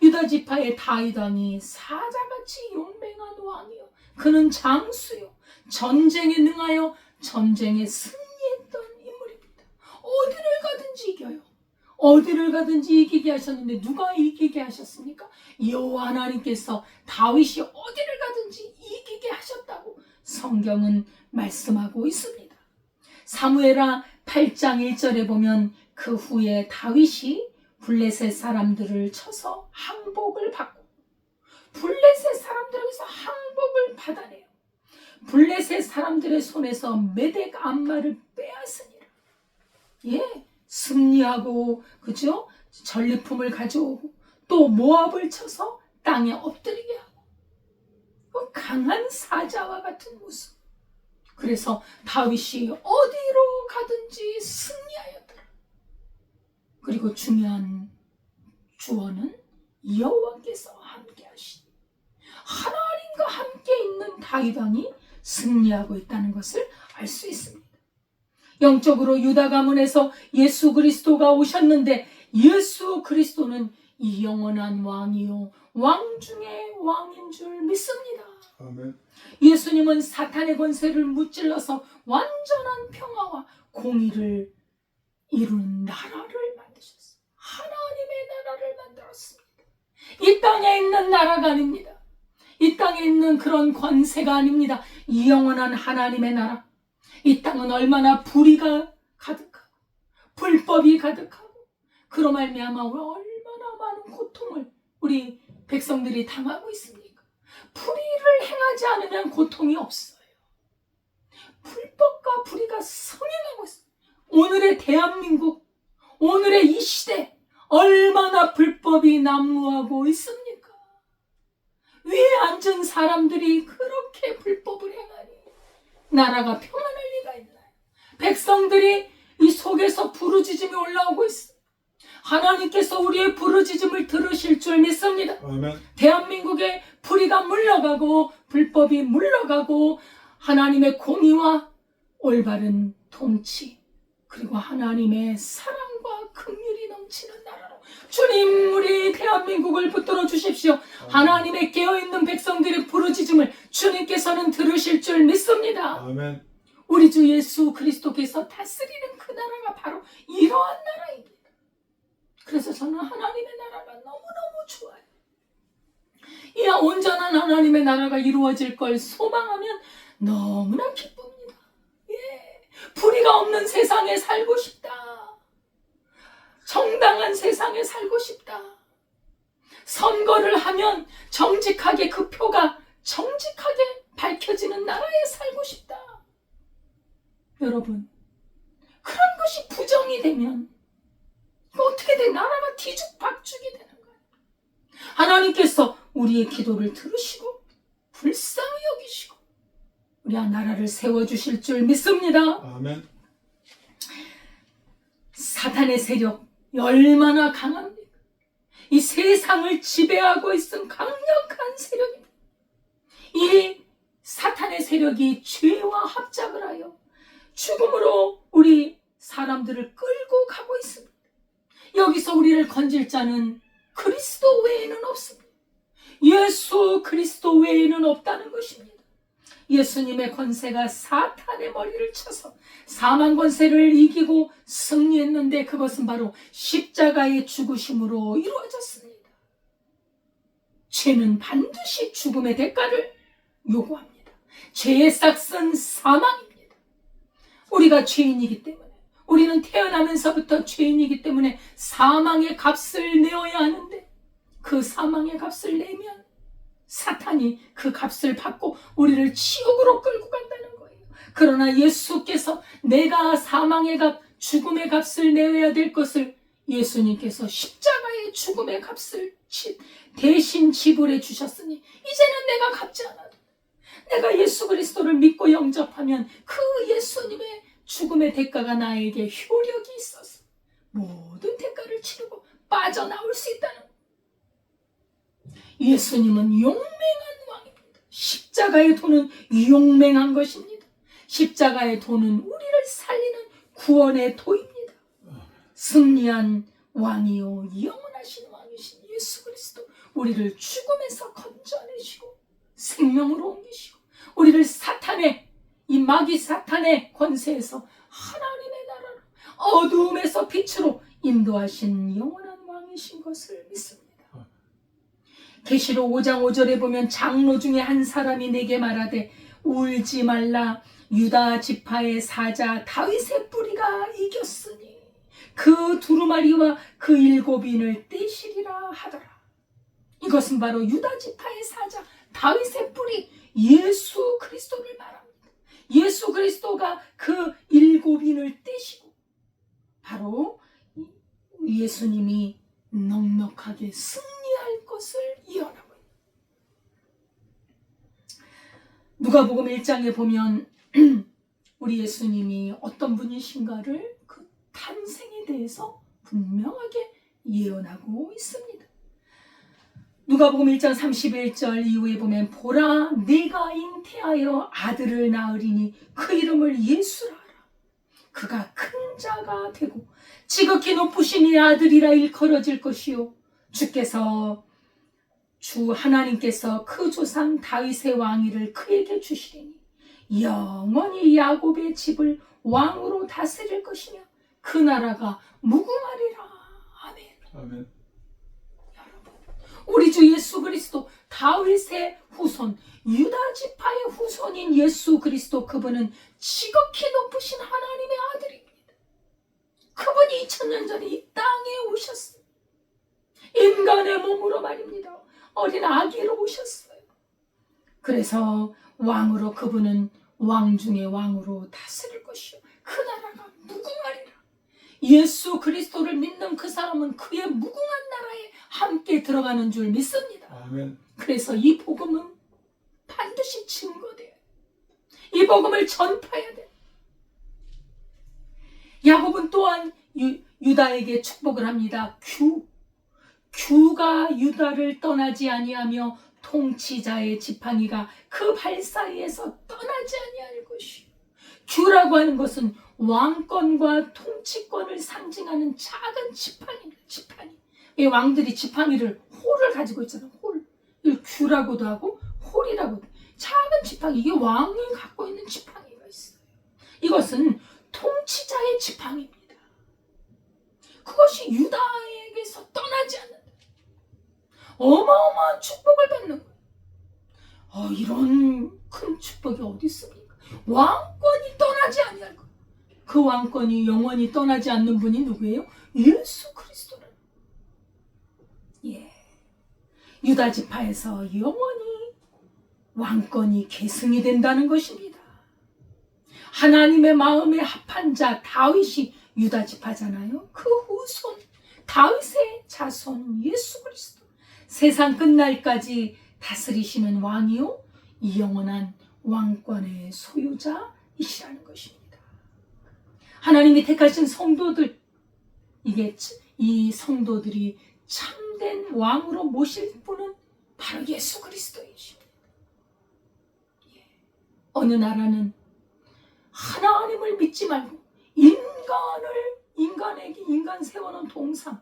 Speaker 2: 유다 지파의 다윗 왕이 사자같이 용맹한 왕이요, 그는 장수요, 전쟁에 능하여 전쟁에 승리했던 인물입니다. 어디를 가든지 이겨요. 어디를 가든지 이기게 하셨는데 누가 이기게 하셨습니까? 여호와 하나님께서 다윗이 어디를 가든지 이기게 하셨다고 성경은 말씀하고 있습니다. 사무엘하 8장 1절에 보면 그 후에 다윗이 블레셋 사람들을 쳐서 항복을 받고, 블레셋 사람들에게서 항복을 받아내요. 블레셋 사람들의 손에서 메덱 암마를 빼앗으니라. 예, 승리하고, 그죠? 전리품을 가져오고, 또 모압을 쳐서 땅에 엎드리게 하고, 강한 사자와 같은 모습. 그래서 다윗이 어디로 가든지 승리하였더라. 그리고 중요한 주어는 여호와께서 함께 하시니, 하나님과 함께 있는 다윗 왕이 승리하고 있다는 것을 알 수 있습니다. 영적으로 유다 가문에서 예수 그리스도가 오셨는데, 예수 그리스도는 이 영원한 왕이요 왕 중에 왕인 줄 믿습니다.
Speaker 1: 아멘.
Speaker 2: 예수님은 사탄의 권세를 무찔러서 완전한 평화와 공의를 이룬 나라를 만드셨어요. 하나님의 나라를 만들었습니다. 이 땅에 있는 나라가 아닙니다. 이 땅에 있는 그런 권세가 아닙니다. 이 영원한 하나님의 나라. 이 땅은 얼마나 불의가 가득하고 불법이 가득하고 그로 말미암아 얼마나 많은 고통을 우리 백성들이 당하고 있습니까? 불의를 행하지 않으면 고통이 없어요. 불법과 불의가 성행하고 있습니다. 오늘의 대한민국, 오늘의 이 시대 얼마나 불법이 난무하고 있습니까? 위에 앉은 사람들이 그렇게 불법을 행하니 나라가 평안할 리가 있나요? 백성들이 이 속에서 부르짖음이 올라오고 있습니다. 하나님께서 우리의 부르짖음을 들으실 줄 믿습니다.
Speaker 1: 아멘.
Speaker 2: 대한민국의 불의가 물러가고 불법이 물러가고 하나님의 공의와 올바른 통치 그리고 하나님의 사랑과 긍휼이 넘치는 나라로 주님 우리 대한민국을 붙들어 주십시오. 하나님의 깨어있는 백성들의 부르짖음을 주님께서는 들으실 줄 믿습니다.
Speaker 1: 아멘.
Speaker 2: 우리 주 예수 그리스도께서 다스리는 그 나라가 바로 이러한 나라입니다. 그래서 저는 하나님의 나라가 너무너무 좋아요. 이 온전한 하나님의 나라가 이루어질 걸 소망하면 너무나 기쁩니다. 예, 불의가 없는 세상에 살고 싶다. 정당한 세상에 살고 싶다. 선거를 하면 정직하게 그 표가 정직하게 밝혀지는 나라에 살고 싶다. 여러분, 그런 것이 부정이 되면 어떻게 돼? 나라가 뒤죽박죽이 되는 거예요. 하나님께서 우리의 기도를 들으시고 불쌍히 여기시고 우리 나라를 세워주실 줄 믿습니다.
Speaker 1: 아멘.
Speaker 2: 사탄의 세력이 얼마나 강합니까? 이 세상을 지배하고 있는 강력한 세력입니다. 이 사탄의 세력이 죄와 합작을 하여 죽음으로 우리 사람들을 끌고 가고 있습니다. 여기서 우리를 건질 자는 그리스도 외에는 없습니다. 예수 그리스도 외에는 없다는 것입니다. 예수님의 권세가 사탄의 머리를 쳐서 사망 권세를 이기고 승리했는데 그것은 바로 십자가의 죽으심으로 이루어졌습니다. 죄는 반드시 죽음의 대가를 요구합니다. 죄의 싹은 사망입니다. 우리가 죄인이기 때문에 우리는 태어나면서부터 죄인이기 때문에 사망의 값을 내어야 하는데 그 사망의 값을 내면 사탄이 그 값을 받고 우리를 지옥으로 끌고 간다는 거예요. 그러나 예수께서 내가 사망의 값, 죽음의 값을 내어야 될 것을 예수님께서 십자가의 죽음의 값을 대신 지불해 주셨으니 이제는 내가 갚지 않아도 내가 예수 그리스도를 믿고 영접하면 그 예수님의 죽음의 대가가 나에게 효력이 있어서 모든 대가를 치르고 빠져나올 수 있다는 거예요. 예수님은 용맹한 왕입니다. 십자가의 도는 용맹한 것입니다. 십자가의 도는 우리를 살리는 구원의 도입니다. 승리한 왕이요 영원하신 왕이신 예수 그리스도 우리를 죽음에서 건져내시고 생명으로 옮기시고 우리를 사탄의 이 마귀 사탄의 권세에서 하나님의 나라로 어두움에서 빛으로 인도하신 영원한 왕이신 것을 믿습니다. 계시록 5장 5절에 보면 장로 중에 한 사람이 내게 말하되 울지 말라 유다 지파의 사자 다윗의 뿌리가 이겼으니 그 두루마리와 그 7인을 떼시리라 하더라. 이것은 바로 유다 지파의 사자 다윗의 뿌리 예수 그리스도를 말합니다. 예수 그리스도가 그 7인을 떼시고 바로 예수님이 넉넉하게 승리할 것을 예언하고 있습니다. 누가복음 1장에 보면 우리 예수님이 어떤 분이신가를 그 탄생에 대해서 분명하게 예언하고 있습니다. 누가복음 1장 31절 이후에 보면 보라 내가 잉태하여 아들을 낳으리니 그 이름을 예수라 하라. 그가 큰 자가 되고 지극히 높으신 이 아들이라 일컬어질 것이요 주 하나님께서 그 조상 다윗의 왕위를 그에게 주시리니 영원히 야곱의 집을 왕으로 다스릴 것이며 그 나라가 무궁하리라. 아멘.
Speaker 1: 아멘.
Speaker 2: 우리 주 예수 그리스도 다윗의 후손 유다 지파의 후손인 예수 그리스도 그분은 지극히 높으신 하나님의 아들입니다. 그분이 2000년 전에 이 땅에 오셨어요. 인간의 몸으로 말입니다. 어린 아기로 오셨어요. 그래서 왕으로 그분은 왕 중에 왕으로 다스릴 것이요 그 나라가 무궁하리라. 예수 그리스도를 믿는 그 사람은 그의 무궁한 나라에 함께 들어가는 줄 믿습니다.
Speaker 1: 아멘.
Speaker 2: 그래서 이 복음은 반드시 증거돼요. 이 복음을 전파해야 돼. 야곱은 또한 유다에게 축복을 합니다. 규가 유다를 떠나지 아니하며 통치자의 지팡이가 그 발 사이에서 떠나지 아니할 것이요. 규라고 하는 것은 왕권과 통치권을 상징하는 작은 지팡이입니다. 지팡이. 이 왕들이 지팡이를 홀을 가지고 있잖아요. 홀. 이걸 규라고도 하고 홀이라고도. 작은 지팡이. 이게 왕이 갖고 있는 지팡이가 있어요. 이것은 통치자의 지팡이입니다. 그것이 유다에게서 떠나지 않는다. 어마어마한 축복을 받는 거예요. 이런 큰 축복이 어디 있습니까? 왕권이 떠나지 아니할 거예요. 그 왕권이 영원히 떠나지 않는 분이 누구예요? 예수 그리스도를. 예. 유다 지파에서 영원히 왕권이 계승이 된다는 것입니다. 하나님의 마음에 합한 자 다윗이 유다 지파잖아요. 그 후손 다윗의 자손 예수 그리스도 세상 끝날까지 다스리시는 왕이요 이 영원한 왕권의 소유자이시라는 것입니다. 하나님이 택하신 성도들, 이 성도들이 참된 왕으로 모실 분은 바로 예수 그리스도이십니다. 어느 나라는 하나님을 믿지 말고 인간 세워놓은 동상,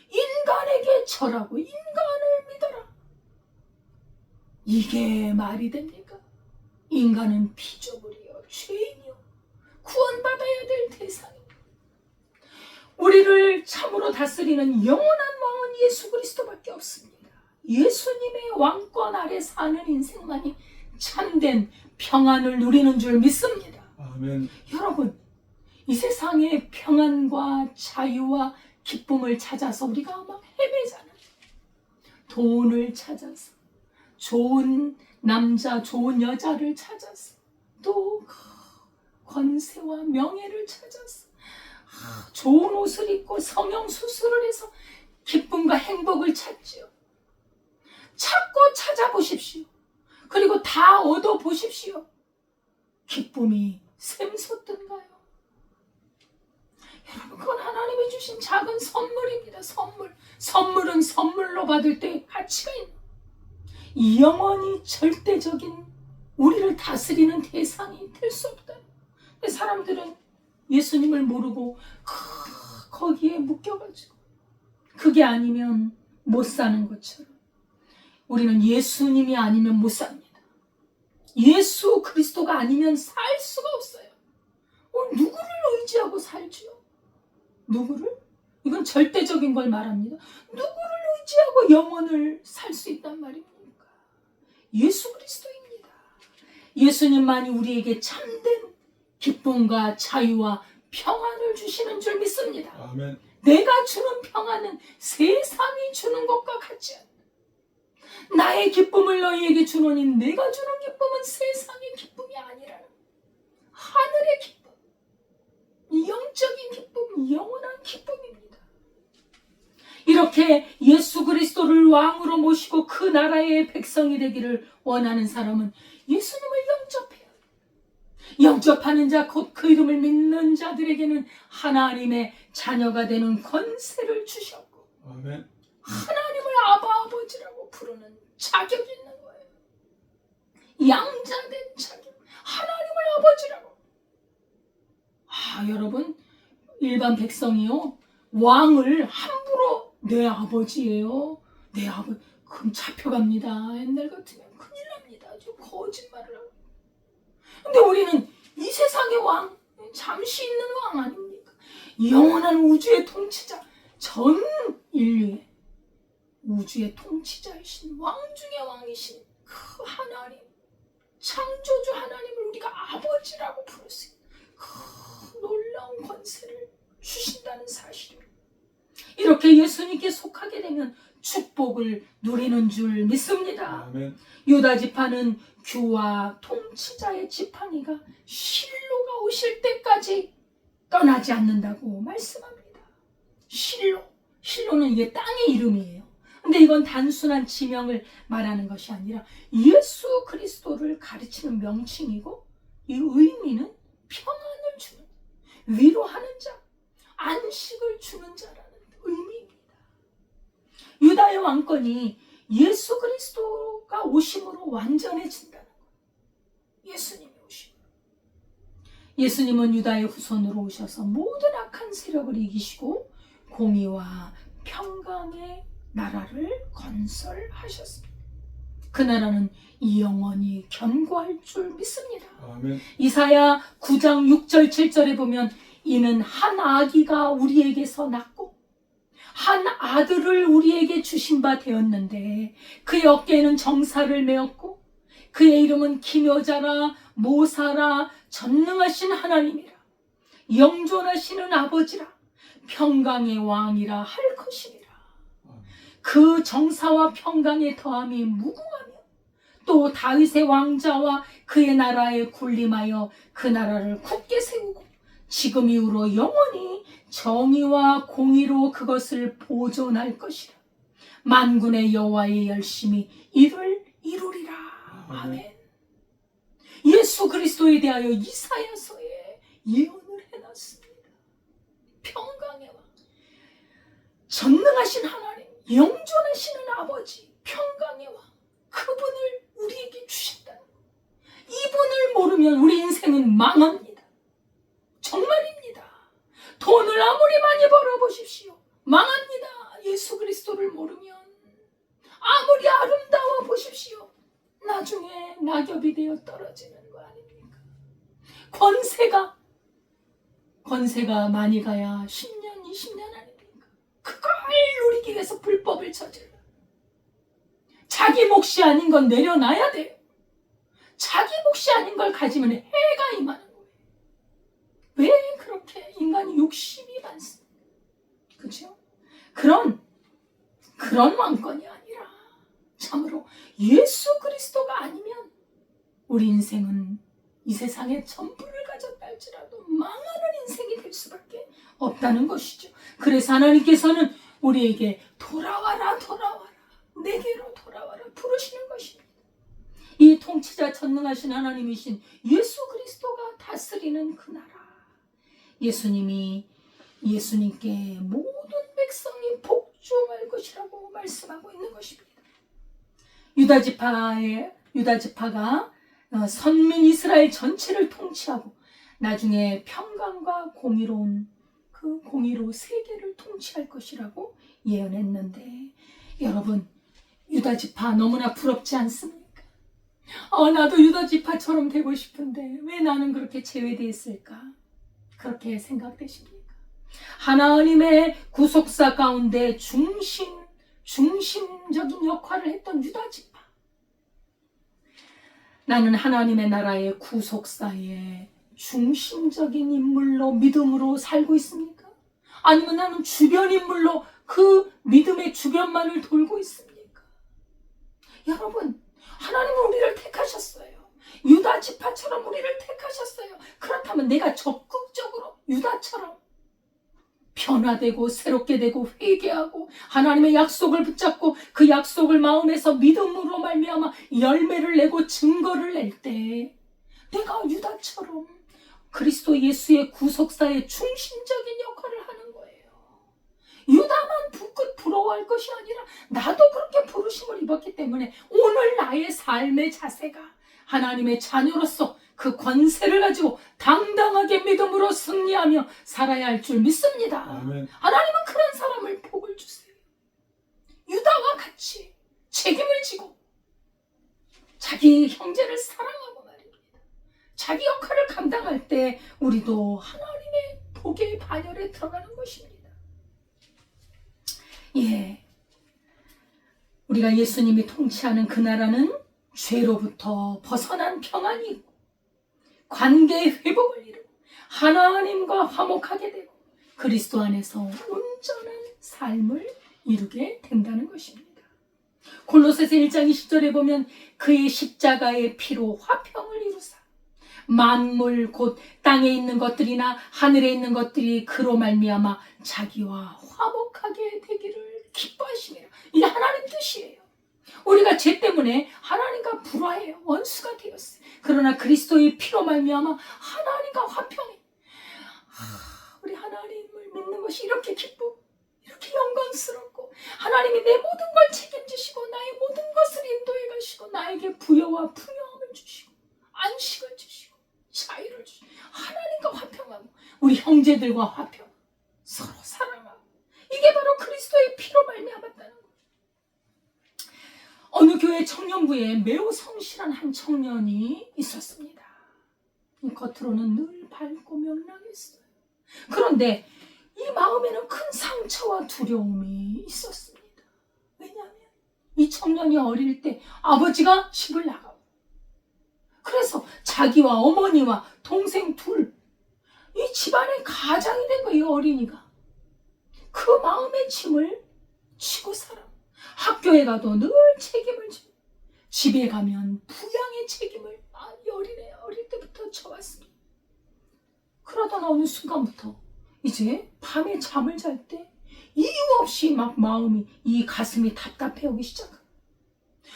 Speaker 2: 인간에게 절하고 인간을 믿어라. 이게 말이 됩니까? 인간은 피조물이요 죄인이요 구원받아야 될 대상입니다. 우리를 참으로 다스리는 영원한 왕은 예수 그리스도밖에 없습니다. 예수님의 왕권 아래 사는 인생만이 참된 평안을 누리는 줄 믿습니다.
Speaker 1: 아멘.
Speaker 2: 여러분, 이 세상의 평안과 자유와 기쁨을 찾아서 우리가 막 헤매잖아요. 돈을 찾아서, 좋은 남자, 좋은 여자를 찾아서, 또 권세와 명예를 찾아서, 좋은 옷을 입고 성형 수술을 해서 기쁨과 행복을 찾지요. 찾고 찾아보십시오. 그리고 다 얻어보십시오. 기쁨이 샘솟던가요? 여러분, 그건 하나님이 주신 작은 선물입니다. 선물은 선물로 받을 때 가치가 있는, 영원히 절대적인 우리를 다스리는 대상이 될 수 없다. 사람들은 예수님을 모르고 거기에 묶여가지고 그게 아니면 못 사는 것처럼 우리는 예수님이 아니면 못 삽니다. 예수 그리스도가 아니면 살 수가 없어요. 누구를 의지하고 살지요? 누구를? 이건 절대적인 걸 말합니다. 누구를 의지하고 영원을 살 수 있단 말입니까? 예수 그리스도입니다. 예수님만이 우리에게 참된 기쁨과 자유와 평안을 주시는 줄 믿습니다.
Speaker 1: 아멘.
Speaker 2: 내가 주는 평안은 세상이 주는 것과 같지 않다. 나의 기쁨을 너희에게 주노니 내가 주는 기쁨은 세상의 기쁨이 아니라는, 하늘의 기쁨, 영적인 기쁨, 영원한 기쁨입니다. 이렇게 예수 그리스도를 왕으로 모시고 그 나라의 백성이 되기를 원하는 사람은 예수님을 영접해요. 영접하는 자, 곧 그 이름을 믿는 자들에게는 하나님의 자녀가 되는 권세를 주셨고,
Speaker 1: 아멘.
Speaker 2: 하나님을 아바 아버지라고 부르는 자격이 있는 거예요. 양자된 자격, 하나님을 아버지라고. 여러분, 일반 백성이요, 왕을 함부로 내 아버지예요, 내 아버지, 그럼 잡혀갑니다. 옛날 같으면 큰일 납니다. 아주 거짓말을 하고. 근데 우리는 이 세상의 왕, 잠시 있는 왕 아닙니까? 영원한 우주의 통치자, 전 인류의 우주의 통치자이신 왕 중의 왕이신 그 하나님, 창조주 하나님을 우리가 아버지라고 부를 수 있는 그 놀라운 권세를 주신다는 사실입니다. 이렇게 예수님께 속하게 되면 축복을 누리는 줄 믿습니다.
Speaker 1: 아멘.
Speaker 2: 유다 지파는 규와 통치자의 지팡이가 실로가 오실 때까지 떠나지 않는다고 말씀합니다. 실로는 이게 땅의 이름이에요. 근데 이건 단순한 지명을 말하는 것이 아니라 예수 그리스도를 가르치는 명칭이고, 이 의미는 평안을 주는, 위로하는 자, 안식을 주는 자라는 의미입니다. 유다의 왕권이 예수 그리스도가 오심으로 완전해진다는 거예요. 예수님이 오심으로. 예수님은 유다의 후손으로 오셔서 모든 악한 세력을 이기시고 공의와 평강의 나라를 건설하셨습니다. 그 나라는 영원히 견고할 줄 믿습니다.
Speaker 1: 아멘.
Speaker 2: 이사야 9장 6절 7절에 보면 이는 한 아기가 우리에게서 낳고 한 아들을 우리에게 주신 바 되었는데 그의 어깨에는 정사를 메었고 그의 이름은 기묘자라 모사라 전능하신 하나님이라 영존하시는 아버지라 평강의 왕이라 할 것이니라. 그 정사와 평강의 더함이 무궁하며 또 다윗의 왕자와 그의 나라에 군림하여 그 나라를 굳게 세우고 지금 이후로 영원히 정의와 공의로 그것을 보존할 것이라. 만군의 여호와의 열심히 이를 이루리라. 아멘. 예수 그리스도에 대하여 이사야서에 예언을 해놨습니다. 평강의 왕, 전능하신 하나님, 영존하시는 아버지, 평강의 왕, 그분을 우리에게 주셨다는 것. 이분을 모르면 우리 인생은 망합니다. 정말입니다. 돈을 아무리 많이 벌어보십시오. 망합니다. 예수 그리스도를 모르면. 아무리 아름다워 보십시오. 나중에 낙엽이 되어 떨어지는 거 아닙니까? 권세가 많이 가야 10년, 20년 아닙니까? 그걸 누리기 위해서 불법을 저질러. 자기 몫이 아닌 건 내려놔야 돼요. 자기 몫이 아닌 걸 가지면 해가 임하는 거예요. 왜 그렇게 인간이 욕심이 많습니까? 그렇죠? 그런 왕권이 아니라 참으로 예수 그리스도가 아니면 우리 인생은 이 세상에 전부를 가졌다 할지라도 망하는 인생이 될 수밖에 없다는 것이죠. 그래서 하나님께서는 우리에게 돌아와라 내게로 돌아와라 부르시는 것입니다. 이 통치자 전능하신 하나님이신 예수 그리스도가 다스리는 그 나라, 예수님께 모든 백성이 복종할 것이라고 말씀하고 있는 것입니다. 유다 지파가 선민 이스라엘 전체를 통치하고 나중에 평강과 공의로운 그 공의로 세계를 통치할 것이라고 예언했는데, 여러분 유다 지파 너무나 부럽지 않습니까? 나도 유다 지파처럼 되고 싶은데 왜 나는 그렇게 제외되어 있을까? 그렇게 생각되십니까? 하나님의 구속사 가운데 중심적인 역할을 했던 유다 지파. 나는 하나님의 나라의 구속사의 중심적인 인물로 믿음으로 살고 있습니까? 아니면 나는 주변 인물로 그 믿음의 주변만을 돌고 있습니까? 여러분, 하나님은 우리를 택하셨어요. 유다 지파처럼 우리를 택하셨어요. 그렇다면 내가 적극적으로 유다처럼 변화되고 새롭게 되고 회개하고 하나님의 약속을 붙잡고 그 약속을 마음에서 믿음으로 말미암아 열매를 내고 증거를 낼 때 내가 유다처럼 그리스도 예수의 구속사의 중심적인 역할을 하는 거예요. 유다만 부러워할 것이 아니라 나도 그렇게 부르심을 입었기 때문에 오늘 나의 삶의 자세가 하나님의 자녀로서 그 권세를 가지고 당당하게 믿음으로 승리하며 살아야 할 줄 믿습니다.
Speaker 1: 아멘.
Speaker 2: 하나님은 그런 사람을 복을 주세요. 유다와 같이 책임을 지고 자기 형제를 사랑하고 말입니다. 자기 역할을 감당할 때 우리도 하나님의 복의 반열에 들어가는 것입니다. 우리가 예수님이 통치하는 그 나라는 죄로부터 벗어난 평안이 있고 관계의 회복을 이루고 하나님과 화목하게 되고 그리스도 안에서 온전한 삶을 이루게 된다는 것입니다. 골로새서 1장 20절에 보면 그의 십자가의 피로 화평을 이루사 만물 곧 땅에 있는 것들이나 하늘에 있는 것들이 그로 말미암아 자기와 화목하게 되기를 기뻐하시니라. 이게 하나님 뜻이에요. 우리가 죄 때문에 하나님과 불화해요. 원수가 되었어요. 그러나 그리스도의 피로 말미암아 하나님과 화평해. 우리 하나님을 믿는 것이 이렇게 기쁘고 이렇게 영광스럽고 하나님이 내 모든 걸 책임지시고 나의 모든 것을 인도해 가시고 나에게 부여와 풍요함을 주시고 안식을 주시고 자유를 주시고 하나님과 화평하고 우리 형제들과 화평 서로 사랑하고 이게 바로 그리스도의 피로 말미암았다는 거예요. 어느 교회 청년부에 매우 성실한 한 청년이 있었습니다. 겉으로는 늘 밝고 명랑했어요. 그런데 이 마음에는 큰 상처와 두려움이 있었습니다. 왜냐하면 이 청년이 어릴 때 아버지가 집을 나가고 그래서 자기와 어머니와 동생 둘 이 집안의 가장이 된 거예요. 어린이가 그 마음의 짐을 지고 살아. 학교에 가도 늘 책임을 지고 집에 가면 부양의 책임을 많이 어릴 때부터 져왔습니다. 그러던 어느 순간부터 이제 밤에 잠을 잘 때 이유 없이 막 마음이 이 가슴이 답답해 오기 시작하고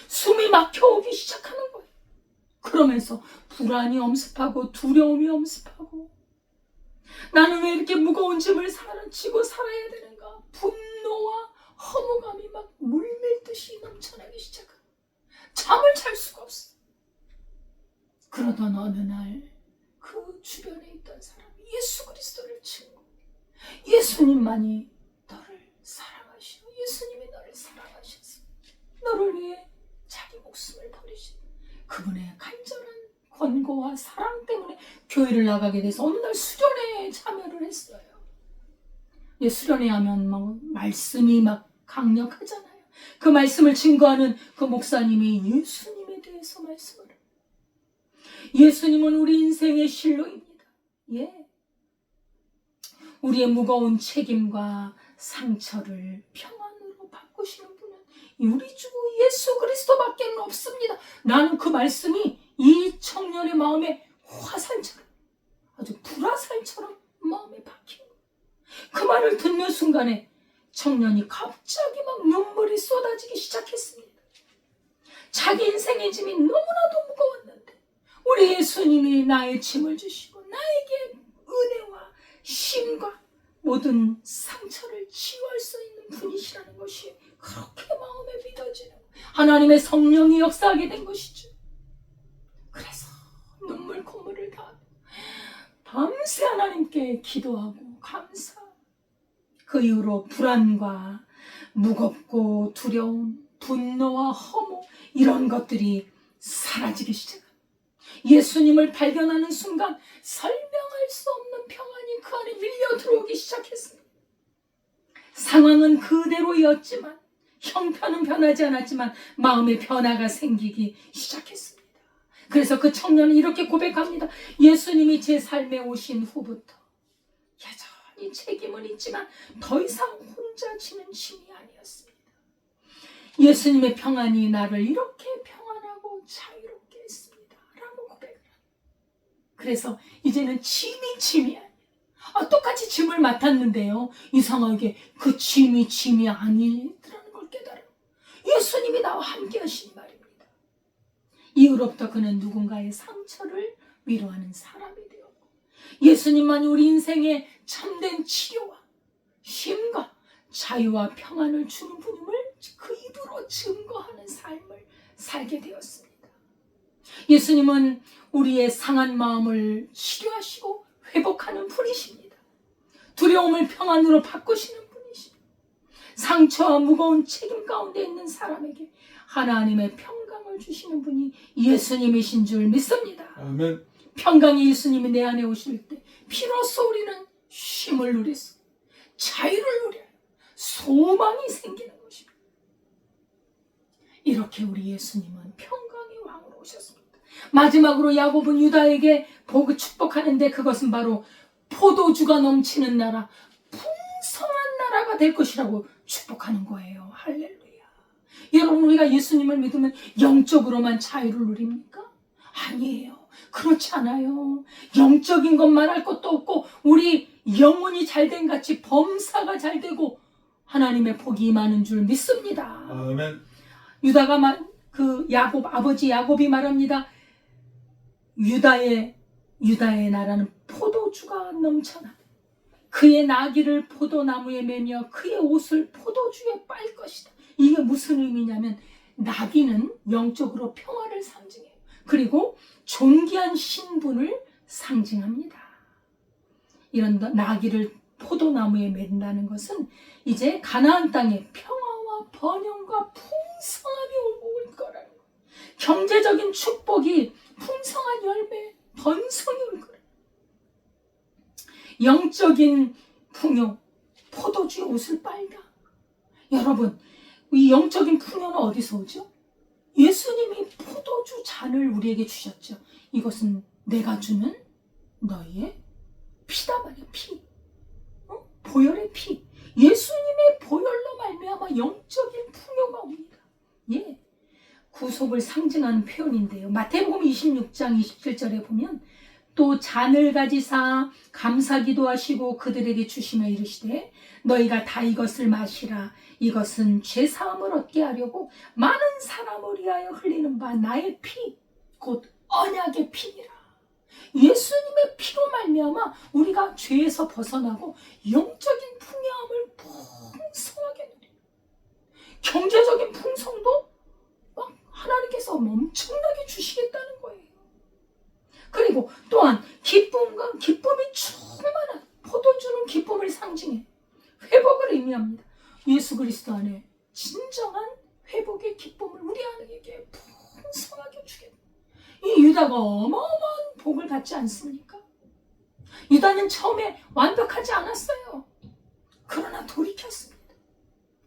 Speaker 2: 숨이 막혀오기 시작하는 거예요. 그러면서 불안이 엄습하고 두려움이 엄습하고 나는 왜 이렇게 무거운 짐을 지고 살아야 되는가? 분노와 허무감이 막 물밀듯이 넘쳐나기 시작하고 잠을 잘 수가 없어. 그러던 어느 날 그 주변에 있던 사람이 예수 그리스도를 증거 예수님만이 너를 사랑하시고 예수님이 너를 사랑하셔서 너를 위해 자기 목숨을 버리신 그분의 간절한 권고와 사랑 때문에 교회를 나가게 돼서 어느 날 수련회에 참여를 했어요. 수련회 하면 막 말씀이 막 강력하잖아요. 그 말씀을 증거하는 그 목사님이 예수님에 대해서 말씀을 해요. 예수님은 우리 인생의 실로입니다. 예. 우리의 무거운 책임과 상처를 평안으로 바꾸시는 분은 우리 주 예수 그리스도밖에 없습니다. 나는 그 말씀이 이 청년의 마음에 화살처럼 아주 불화살처럼 마음에 박힌 거예요. 그 말을 듣는 순간에 청년이 갑자기 막 눈물이 쏟아지기 시작했습니다. 자기 인생의 짐이 너무나도 무거웠는데 우리 예수님이 나의 짐을 주시고 나에게 은혜와 쉼과 모든 상처를 치유할 수 있는 분이시라는 것이 그렇게 마음에 믿어지는 하나님의 성령이 역사하게 된 것이죠. 그래서 눈물 콧물을 다 밤새 하나님께 기도하고 감사하고 그 이후로 불안과 무겁고 두려움, 분노와 허무 이런 것들이 사라지기 시작합니다. 예수님을 발견하는 순간 설명할 수 없는 평안이 그 안에 밀려 들어오기 시작했습니다. 상황은 그대로였지만 형편은 변하지 않았지만 마음의 변화가 생기기 시작했습니다. 그래서 그 청년은 이렇게 고백합니다. 예수님이 제 삶에 오신 후부터 여전히 책임은 있지만 더 이상 혼자 지는 짐이 아니었습니다. 예수님의 평안이 나를 이렇게 평안하고 자유롭게 했습니다. 라고 고백을 합니다. 그래서 이제는 짐이 아니에요. 똑같이 짐을 맡았는데요. 이상하게 그 짐이 아니더라는 걸 깨달아요. 예수님이 나와 함께 하시니 말입니다. 이후로부터 그는 누군가의 상처를 위로하는 사람이 되었고 예수님만이 우리 인생에 참된 치료와 쉼과 자유와 평안을 주는 분임을 그 입으로 증거하는 삶을 살게 되었습니다. 예수님은 우리의 상한 마음을 치료하시고 회복하는 분이십니다. 두려움을 평안으로 바꾸시는 분이십니다. 상처와 무거운 책임 가운데 있는 사람에게 하나님의 평강을 주시는 분이 예수님이신 줄 믿습니다.
Speaker 1: 아멘.
Speaker 2: 평강의 예수님이 내 안에 오실 때 비로소 우리는 쉼을 누리서 자유를 누려요. 소망이 생기는 것입니다. 이렇게 우리 예수님은 평강의 왕으로 오셨습니다. 마지막으로 야곱은 유다에게 복을 축복하는데 그것은 바로 포도주가 넘치는 나라, 풍성한 나라가 될 것이라고 축복하는 거예요. 할렐루야. 여러분, 우리가 예수님을 믿으면 영적으로만 자유를 누립니까? 아니에요. 그렇지 않아요. 영적인 것만 할 것도 없고 우리 영혼이 잘된 같이 범사가 잘 되고 하나님의 복이 임하는 줄 믿습니다.
Speaker 1: 아멘.
Speaker 2: 야곱, 아버지 야곱이 말합니다. 유다의 나라는 포도주가 넘쳐나 그의 나귀를 포도나무에 매며 그의 옷을 포도주에 빨 것이다. 이게 무슨 의미냐면 나귀는 영적으로 평화를 상징해요. 그리고 존귀한 신분을 상징합니다. 이런 나귀를 포도나무에 맨다는 것은 이제 가나안 땅에 평화와 번영과 풍성함이 올 거라는 거예요. 경제적인 축복이 풍성한 열매, 번성이 올 거예요. 영적인 풍요, 포도주의 옷을 빨다. 여러분, 이 영적인 풍요는 어디서 오죠? 예수님이 포도주 잔을 우리에게 주셨죠. 이것은 내가 주는 너희의 피다 말이야. 피. 보혈의 피. 예수님의 보혈로 말미암아 영적인 풍요가 옵니다. 예. 구속을 상징하는 표현인데요. 마태복음 26장 27절에 보면 또 잔을 가지사 감사기도 하시고 그들에게 주시며 이르시되 너희가 다 이것을 마시라. 이것은 죄사함을 얻게 하려고 많은 사람을 위하여 흘리는 바 나의 피, 곧 언약의 피니라. 예수님의 피로 말미암아 우리가 죄에서 벗어나고 영적인 풍요함을 풍성하게 누립니다. 경제적인 풍성도 막 하나님께서 엄청나게 주시겠다는 거예요. 그리고 또한 기쁨이 충만한 포도주는 기쁨을 상징해 회복을 의미합니다. 예수 그리스도 안에 진정한 회복의 기쁨을 우리 안에게 풍성하게 주겠다. 이 유다가 어마어마한 복을 받지 않습니까? 유다는 처음에 완벽하지 않았어요. 그러나 돌이켰습니다.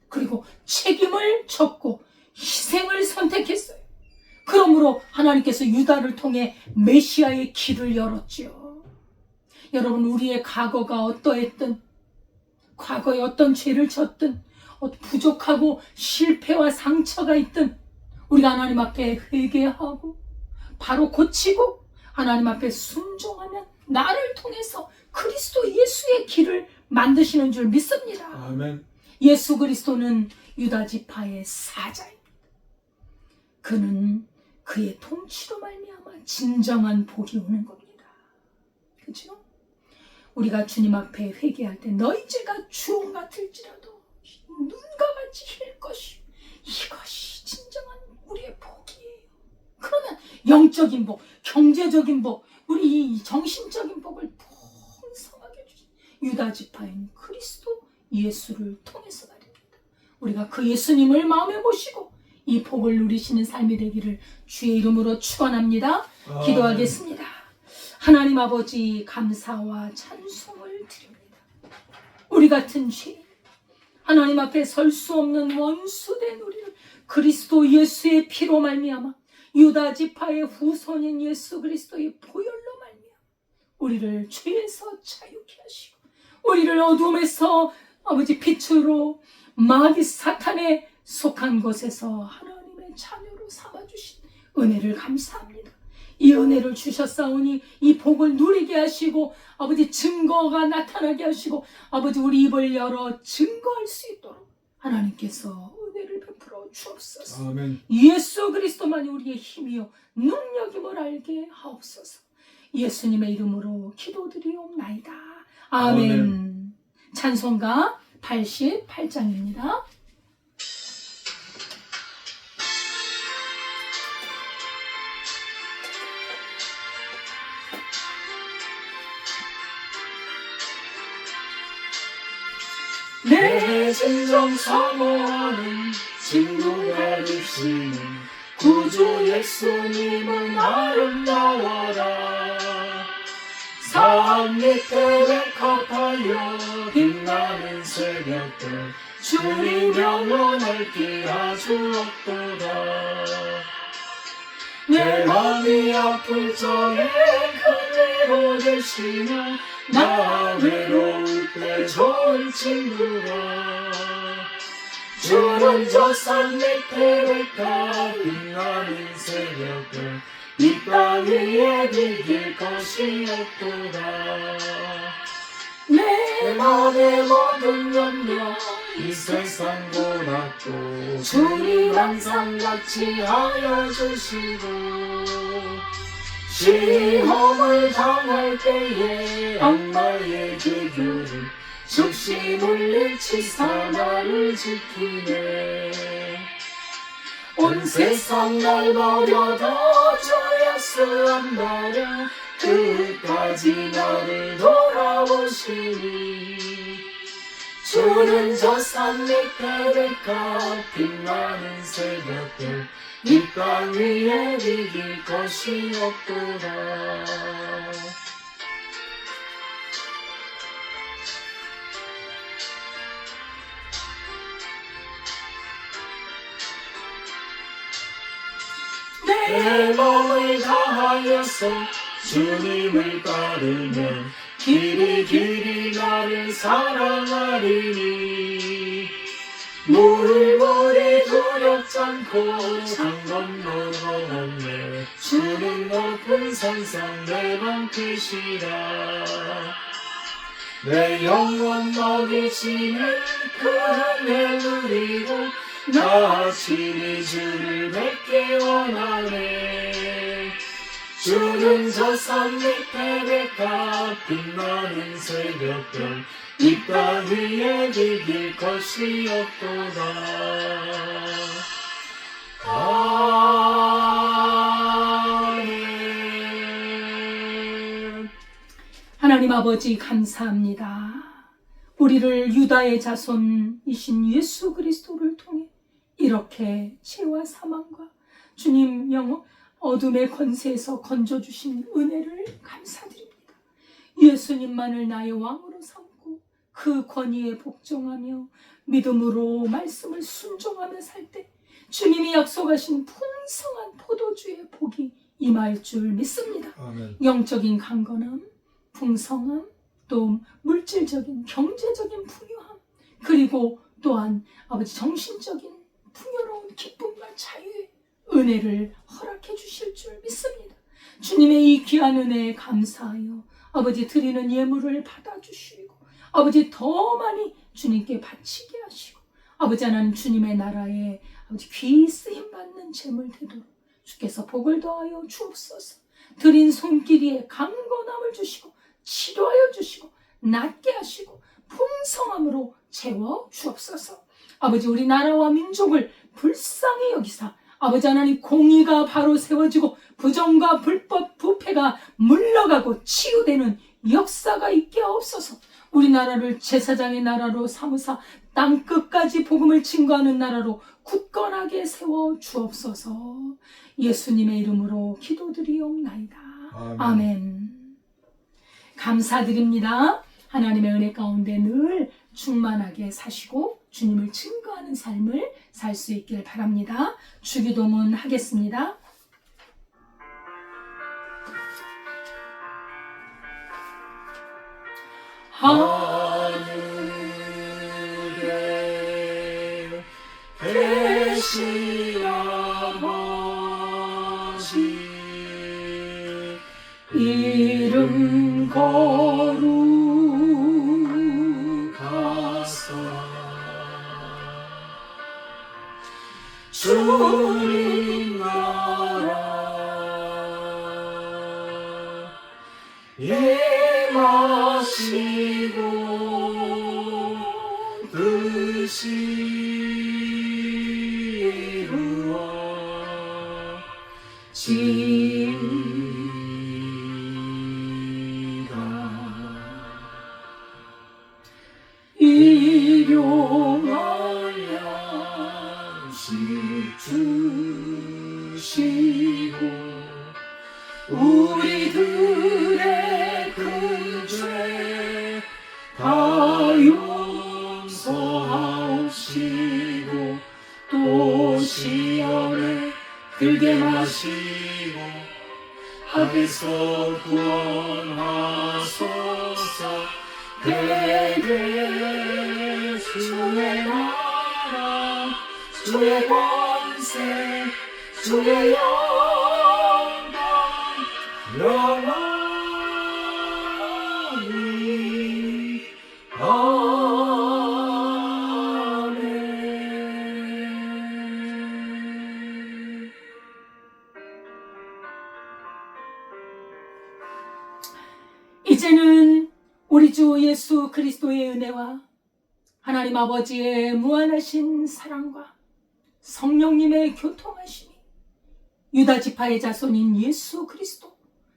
Speaker 2: 그리고 책임을 졌고 희생을 선택했어요. 그러므로 하나님께서 유다를 통해 메시아의 길을 열었지요. 여러분, 우리의 과거가 어떠했든, 과거에 어떤 죄를 졌든, 부족하고 실패와 상처가 있든 우리가 하나님 앞에 회개하고 바로 고치고 하나님 앞에 순종하면 나를 통해서 그리스도 예수의 길을 만드시는 줄 믿습니다.
Speaker 1: 아멘.
Speaker 2: 예수 그리스도는 유다 지파의 사자입니다. 그는 그의 통치로 말미암아 진정한 복이 오는 겁니다. 그렇죠? 우리가 주님 앞에 회개할 때 너희 죄가 주홍 같을지라도 눈과 같이 힐 것이요 이것이 진정한 우리의 복이에요. 그러면 영적인 복, 경제적인 복, 우리 이 정신적인 복을 풍성하게 주신 유다 지파인 그리스도 예수를 통해서 말입니다. 우리가 그 예수님을 마음에 모시고 이 복을 누리시는 삶이 되기를 주의 이름으로 축원합니다. 기도하겠습니다. 하나님 아버지, 감사와 찬송을 드립니다. 우리 같은 죄인, 하나님 앞에 설 수 없는 원수된 우리를 그리스도 예수의 피로 말미암아 유다 지파의 후손인 예수 그리스도의 보혈로 말미암아 우리를 죄에서 자유케 하시고 우리를 어둠에서 아버지 빛으로 마귀 사탄에 속한 곳에서 하나님의 자녀로 삼아주신 은혜를 감사합니다. 이 은혜를 주셨사오니 이 복을 누리게 하시고 아버지 증거가 나타나게 하시고 아버지 우리 입을 열어 증거할 수 있도록 하나님께서 은혜를 베풀어 주옵소서.
Speaker 1: 아멘.
Speaker 2: 예수 그리스도만이 우리의 힘이요 능력임을 알게 하옵소서. 예수님의 이름으로 기도드리옵나이다. 아멘.
Speaker 1: 아멘.
Speaker 2: 찬송가 88장입니다.
Speaker 1: 내 진정 사모하는 친구가 되시는 구주 예수님은 아름다워라. 산 밑에 백합하여 빛나는 새벽별 주님 영원할게 아주 없도다. 내 마음이 아플 적에 큰 위로 되시며 나 외로울 때 좋은 친구가
Speaker 2: 주는 저 산 밑에 빛나는 새벽별 이 땅 위에 비길 것이 없도다. 내 맘의 모든 염려 이 세상 고락도 주님 항상 같이 하여 주시고 시험을 당할 때에 악마의 기교를 즉시 물리치사 나를 지키네. 온 세상 날 버려도 주 예수 안 버려 끝까지 나를 돌아보시니 주는 저 산 밑에 백합 빛나는 새벽별 이 땅 위에 이길 것이 없도다. 내 마음을 다하여서 주님을 따르면 길이 나를 사랑하리니 물이 두렵지 않고 장 건너가 없네. 주는 높은 산상 내 방패시라. 내 영혼 먹이시는 그 은혜 누리고 나 친히 주를 뵙기 원하네. 주는 저 산 밑에 백합 빛나는 새벽별 이 땅 위에 이길 것이 없도다. 아멘. 하나님 아버지 감사합니다. 우리를 유다의 자손이신 예수 그리스도를 통해 이렇게 죄와 사망과 주님 어둠의 권세에서 건져주신 은혜를 감사드립니다. 예수님만을 나의 왕으로 삼고 그 권위에 복종하며 믿음으로 말씀을 순종하며 살 때 주님이 약속하신 풍성한 포도주의 복이 임할 줄 믿습니다.
Speaker 1: 아멘.
Speaker 2: 영적인 강건함, 풍성함, 또 물질적인 경제적인 풍요함, 그리고 또한 아버지 정신적인 풍요로운 기쁨과 자유의 은혜를 허락해 주실 줄 믿습니다. 주님의 이 귀한 은혜에 감사하여 아버지 드리는 예물을 받아주시고 아버지 더 많이 주님께 바치게 하시고 아버지 하나님 주님의 나라에 아버지 귀히 쓰임받는 재물 되도록 주께서 복을 더하여 주옵소서. 드린 손길이에 강건함을 주시고 치료하여 주시고 낫게 하시고 풍성함으로 채워 주옵소서. 아버지 우리 나라와 민족을 불쌍히 여기사 아버지 하나님 공의가 바로 세워지고 부정과 불법 부패가 물러가고 치유되는 역사가 있게 하옵소서. 우리나라를 제사장의 나라로 삼으사 땅끝까지 복음을 증거하는 나라로 굳건하게 세워 주옵소서. 예수님의 이름으로 기도드리옵나이다. 아멘. 감사드립니다. 하나님의 은혜 가운데 늘 충만하게 사시고 주님을 증거하는 삶을 살 수 있길 바랍니다. 주기도문 하겠습니다. 하늘에 계신 아버지 이름 거룩하사 주님 나라 임하시고 뜻이 이루어지가 일용할 양식 주시고 우리들의 큰 죄 다 용서하옵시고 또 시험에 들게 마시고 악에서 구원하소서. 대대 주의 나라 주의 권세 주의 영광 영원히 아멘. 이제는 우리 주 예수 그리스도의 은혜와 하나님 아버지의 무한하신 사랑과 성령님의 교통하심이 유다 지파의 자손인 예수 그리스도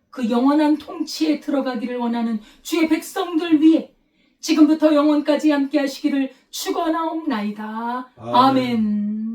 Speaker 2: 그 영원한 통치에 들어가기를 원하는 주의 백성들 위해 지금부터 영원까지 함께 하시기를 축원하옵나이다. 아멘.